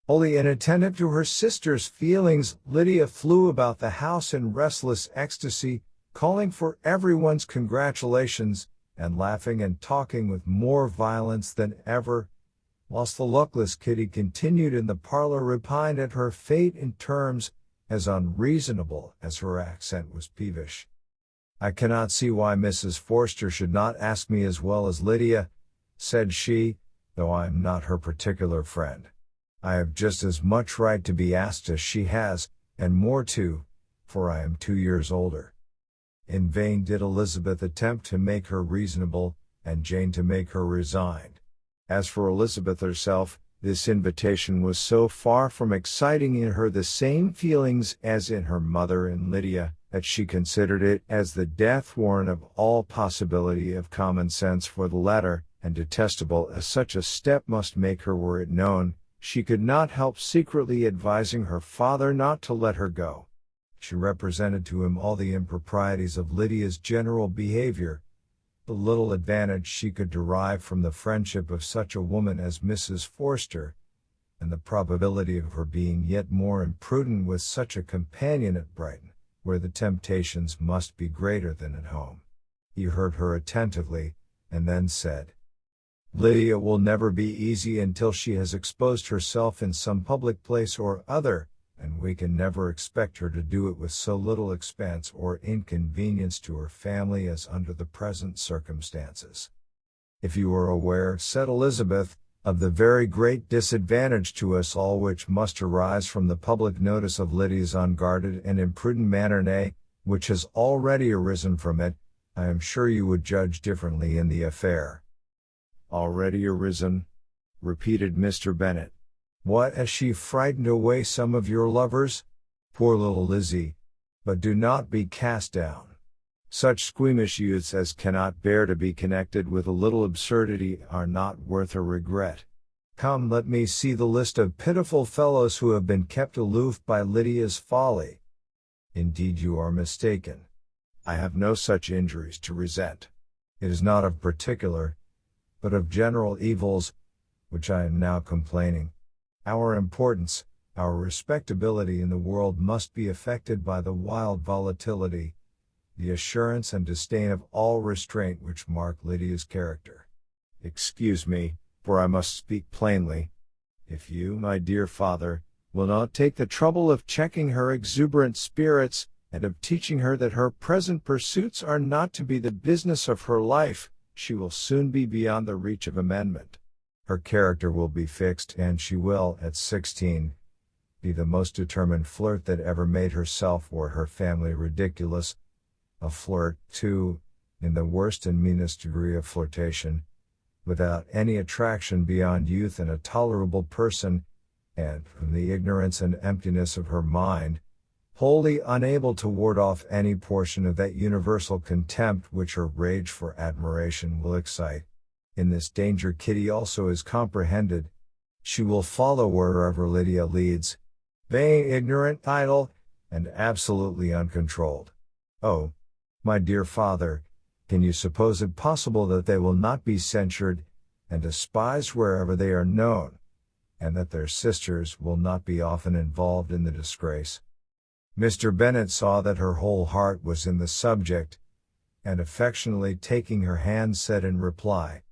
Wholly inattentive to her sister's feelings, Lydia flew about the house in restless ecstasy, calling for everyone's congratulations, and laughing and talking with more violence than ever, whilst the luckless Kitty continued in the parlour repined at her fate in terms as unreasonable as her accent was peevish. "I cannot see why Mrs. Forster should not ask me as well as Lydia," said she, "though I am not her particular friend. I have just as much right to be asked as she has, and more too, for I am 2 years older." In vain did Elizabeth attempt to make her reasonable, and Jane to make her resigned. As for Elizabeth herself, this invitation was so far from exciting in her the same feelings as in her mother and Lydia, that she considered it as the death warrant of all possibility of common sense for the latter, and detestable as such a step must make her were it known, she could not help secretly advising her father not to let her go. She represented to him all the improprieties of Lydia's general behavior, the little advantage she could derive from the friendship of such a woman as Mrs. Forster, and the probability of her being yet more imprudent with such a companion at Brighton, where the temptations must be greater than at home. He heard her attentively, and then said, "Lydia will never be easy until she has exposed herself in some public place or other, and we can never expect her to do it with so little expense or inconvenience to her family as under the present circumstances. If you are aware," said Elizabeth, "of the very great disadvantage to us all which must arise from the public notice of Lydia's unguarded and imprudent manner, nay, which has already arisen from it, I am sure you would judge differently in the affair." "Already arisen?" repeated Mr. Bennet. "What, has she frightened away some of your lovers? Poor little Lizzie! But do not be cast down. Such squeamish youths as cannot bear to be connected with a little absurdity are not worth a regret. Come, let me see the list of pitiful fellows who have been kept aloof by Lydia's folly. Indeed you are mistaken. I have no such injuries to resent. It is not of particular, but of general evils, which I am now complaining. Our importance, our respectability in the world must be affected by the wild volatility, the assurance and disdain of all restraint which mark Lydia's character. Excuse me, for I must speak plainly. If you, my dear father, will not take the trouble of checking her exuberant spirits, and of teaching her that her present pursuits are not to be the business of her life, she will soon be beyond the reach of amendment. Her character will be fixed, and she will, at 16, be the most determined flirt that ever made herself or her family ridiculous, a flirt, too, in the worst and meanest degree of flirtation, without any attraction beyond youth and a tolerable person, and, from the ignorance and emptiness of her mind, wholly unable to ward off any portion of that universal contempt which her rage for admiration will excite. In this danger Kitty also is comprehended. She will follow wherever Lydia leads, vain, ignorant, idle, and absolutely uncontrolled. Oh, my dear father, can you suppose it possible that they will not be censured and despised wherever they are known, and that their sisters will not be often involved in the disgrace?" Mr. Bennet saw that her whole heart was in the subject, and affectionately taking her hand said in reply,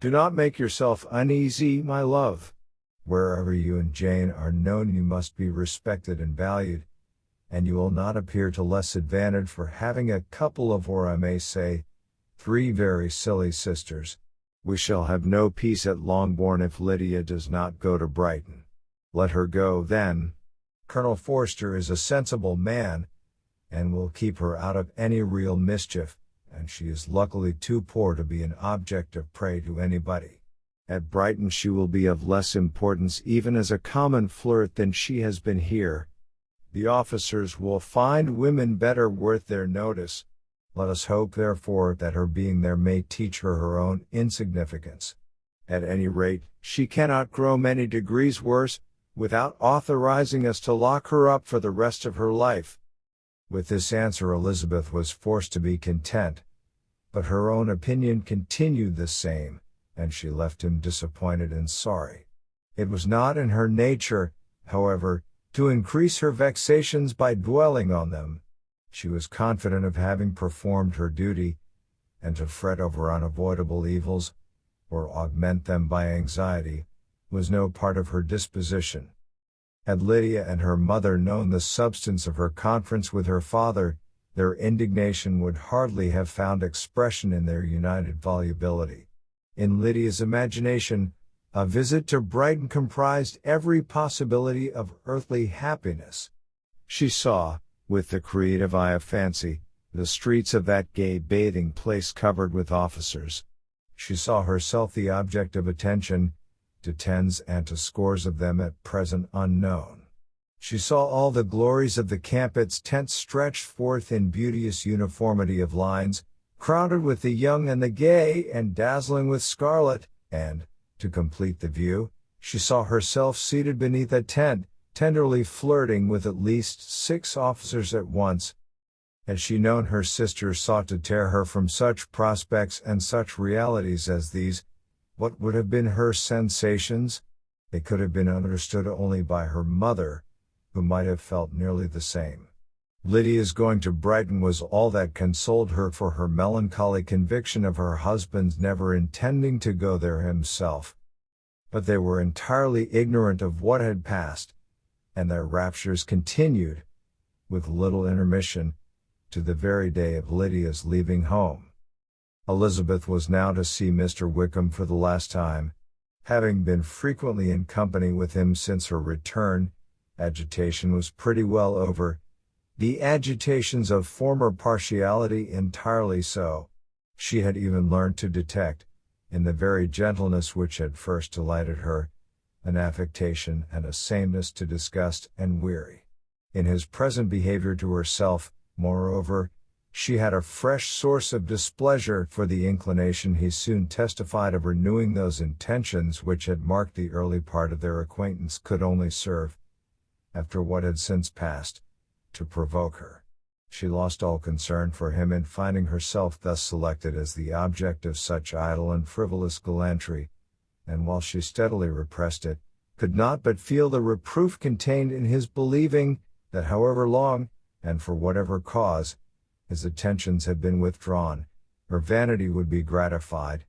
"Do not make yourself uneasy, my love. Wherever you and Jane are known you must be respected and valued, and you will not appear to less advantage for having a couple of, or I may say, 3 very silly sisters. We shall have no peace at Longbourn if Lydia does not go to Brighton. Let her go, then. Colonel Forster is a sensible man, and will keep her out of any real mischief, and she is luckily too poor to be an object of prey to anybody. At Brighton she will be of less importance even as a common flirt than she has been here. The officers will find women better worth their notice. Let us hope, therefore, that her being there may teach her her own insignificance. At any rate, she cannot grow many degrees worse, without authorizing us to lock her up for the rest of her life." With this answer Elizabeth was forced to be content, but her own opinion continued the same, and she left him disappointed and sorry. It was not in her nature, however, to increase her vexations by dwelling on them. She was confident of having performed her duty, and to fret over unavoidable evils, or augment them by anxiety, was no part of her disposition. Had Lydia and her mother known the substance of her conference with her father, their indignation would hardly have found expression in their united volubility. In Lydia's imagination, a visit to Brighton comprised every possibility of earthly happiness. She saw, with the creative eye of fancy, the streets of that gay bathing place covered with officers. She saw herself the object of attention, to tens and to scores of them at present unknown. She saw all the glories of the camp, its tents stretched forth in beauteous uniformity of lines, crowded with the young and the gay and dazzling with scarlet, and, to complete the view, she saw herself seated beneath a tent, tenderly flirting with at least 6 officers at once. Had she known her sister sought to tear her from such prospects and such realities as these, what would have been her sensations? They could have been understood only by her mother, who might have felt nearly the same. Lydia's going to Brighton was all that consoled her for her melancholy conviction of her husband's never intending to go there himself. But they were entirely ignorant of what had passed, and their raptures continued, with little intermission, to the very day of Lydia's leaving home. Elizabeth was now to see Mr. Wickham for the last time. Having been frequently in company with him since her return, agitation was pretty well over, the agitations of former partiality entirely so. She had even learned to detect, in the very gentleness which had first delighted her, an affectation and a sameness to disgust and weary. In his present behavior to herself, moreover, she had a fresh source of displeasure, for the inclination he soon testified of renewing those intentions which had marked the early part of their acquaintance could only serve, after what had since passed, to provoke her. She lost all concern for him in finding herself thus selected as the object of such idle and frivolous gallantry, and while she steadily repressed it, could not but feel the reproof contained in his believing that however long, and for whatever cause, his attentions had been withdrawn, her vanity would be gratified,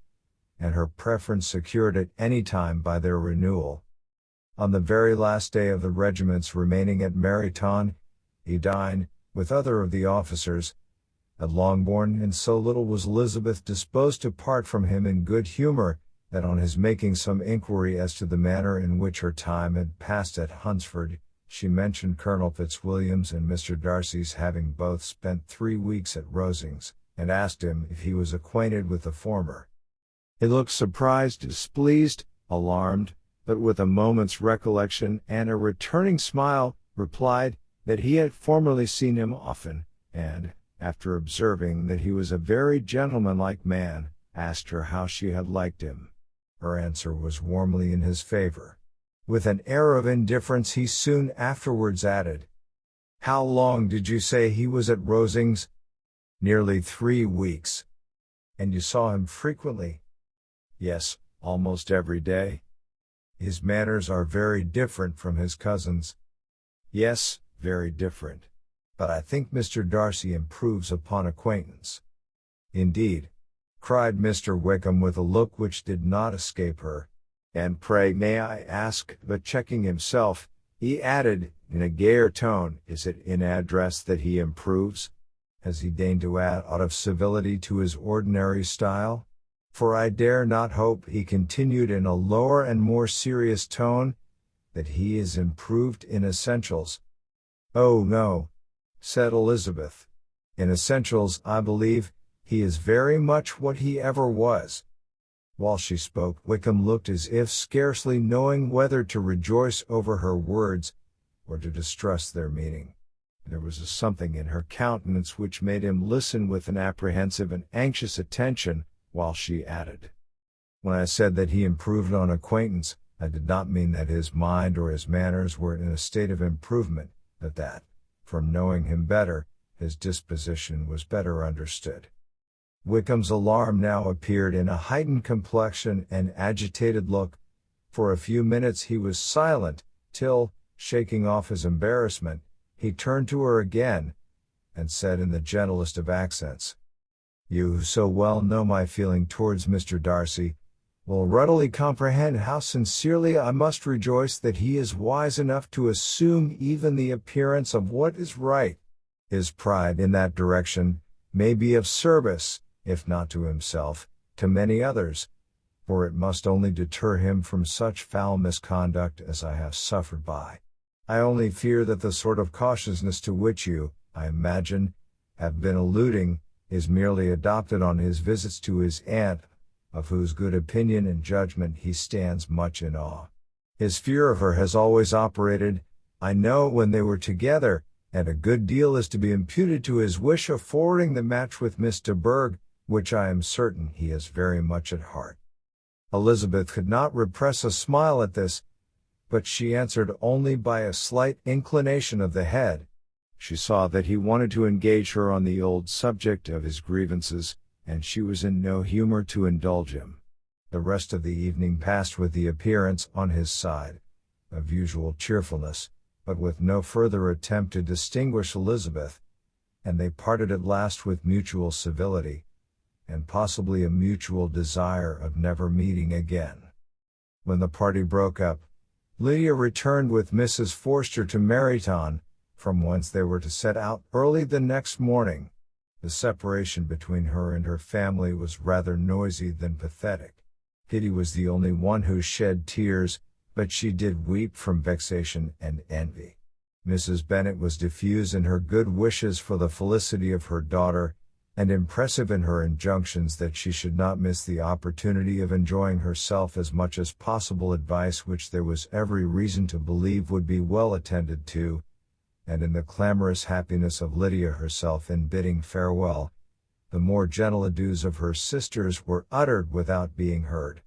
and her preference secured at any time by their renewal. On the very last day of the regiment's remaining at Meryton, he dined, with other of the officers, at Longbourn, and so little was Elizabeth disposed to part from him in good humour, that on his making some inquiry as to the manner in which her time had passed at Hunsford, she mentioned Colonel Fitzwilliam's and Mr. Darcy's having both spent 3 weeks at Rosings, and asked him if he was acquainted with the former. He looked surprised, displeased, alarmed, but with a moment's recollection and a returning smile, replied that he had formerly seen him often, and, after observing that he was a very gentlemanlike man, asked her how she had liked him. Her answer was warmly in his favor. With an air of indifference he soon afterwards added, "How long did you say he was at Rosings?" "Nearly 3 weeks." "And you saw him frequently?" "Yes, almost every day." "His manners are very different from his cousin's." "Yes, very different. But I think Mr. Darcy improves upon acquaintance." "Indeed?" cried Mr. Wickham with a look which did not escape her. "And pray may I ask," but checking himself, he added, in a gayer tone, "is it in address that he improves? Has he deigned to add aught of civility to his ordinary style? For I dare not hope," he continued in a lower and more serious tone, "that he is improved in essentials." "Oh no," said Elizabeth. "In essentials, I believe, he is very much what he ever was." While she spoke, Wickham looked as if scarcely knowing whether to rejoice over her words, or to distrust their meaning. There was a something in her countenance which made him listen with an apprehensive and anxious attention, while she added, "When I said that he improved on acquaintance, I did not mean that his mind or his manners were in a state of improvement, but that, from knowing him better, his disposition was better understood." Wickham's alarm now appeared in a heightened complexion and agitated look. For a few minutes he was silent, till, shaking off his embarrassment, he turned to her again, and said in the gentlest of accents, You who so well know my feeling towards Mr. Darcy, will readily comprehend how sincerely I must rejoice that he is wise enough to assume even the appearance of what is right. His pride in that direction may be of service, if not to himself, to many others, for it must only deter him from such foul misconduct as I have suffered by. I only fear that the sort of cautiousness to which you, I imagine, have been alluding, is merely adopted on his visits to his aunt, of whose good opinion and judgment he stands much in awe. His fear of her has always operated, I know, when they were together, and a good deal is to be imputed to his wish of forwarding the match with Miss de Bourgh, which I am certain he has very much at heart. Elizabeth could not repress a smile at this, but she answered only by a slight inclination of the head. She saw that he wanted to engage her on the old subject of his grievances, and she was in no humor to indulge him. The rest of the evening passed with the appearance, on his side, of usual cheerfulness, but with no further attempt to distinguish Elizabeth, and they parted at last with mutual civility, and possibly a mutual desire of never meeting again. When the party broke up, Lydia returned with Mrs. Forster to Meryton, from whence they were to set out early the next morning. The separation between her and her family was rather noisy than pathetic. Kitty was the only one who shed tears, but she did weep from vexation and envy. Mrs. Bennet was diffuse in her good wishes for the felicity of her daughter, and impressive in her injunctions that she should not miss the opportunity of enjoying herself as much as possible, advice which there was every reason to believe would be well attended to, and in the clamorous happiness of Lydia herself in bidding farewell, the more gentle adieus of her sisters were uttered without being heard.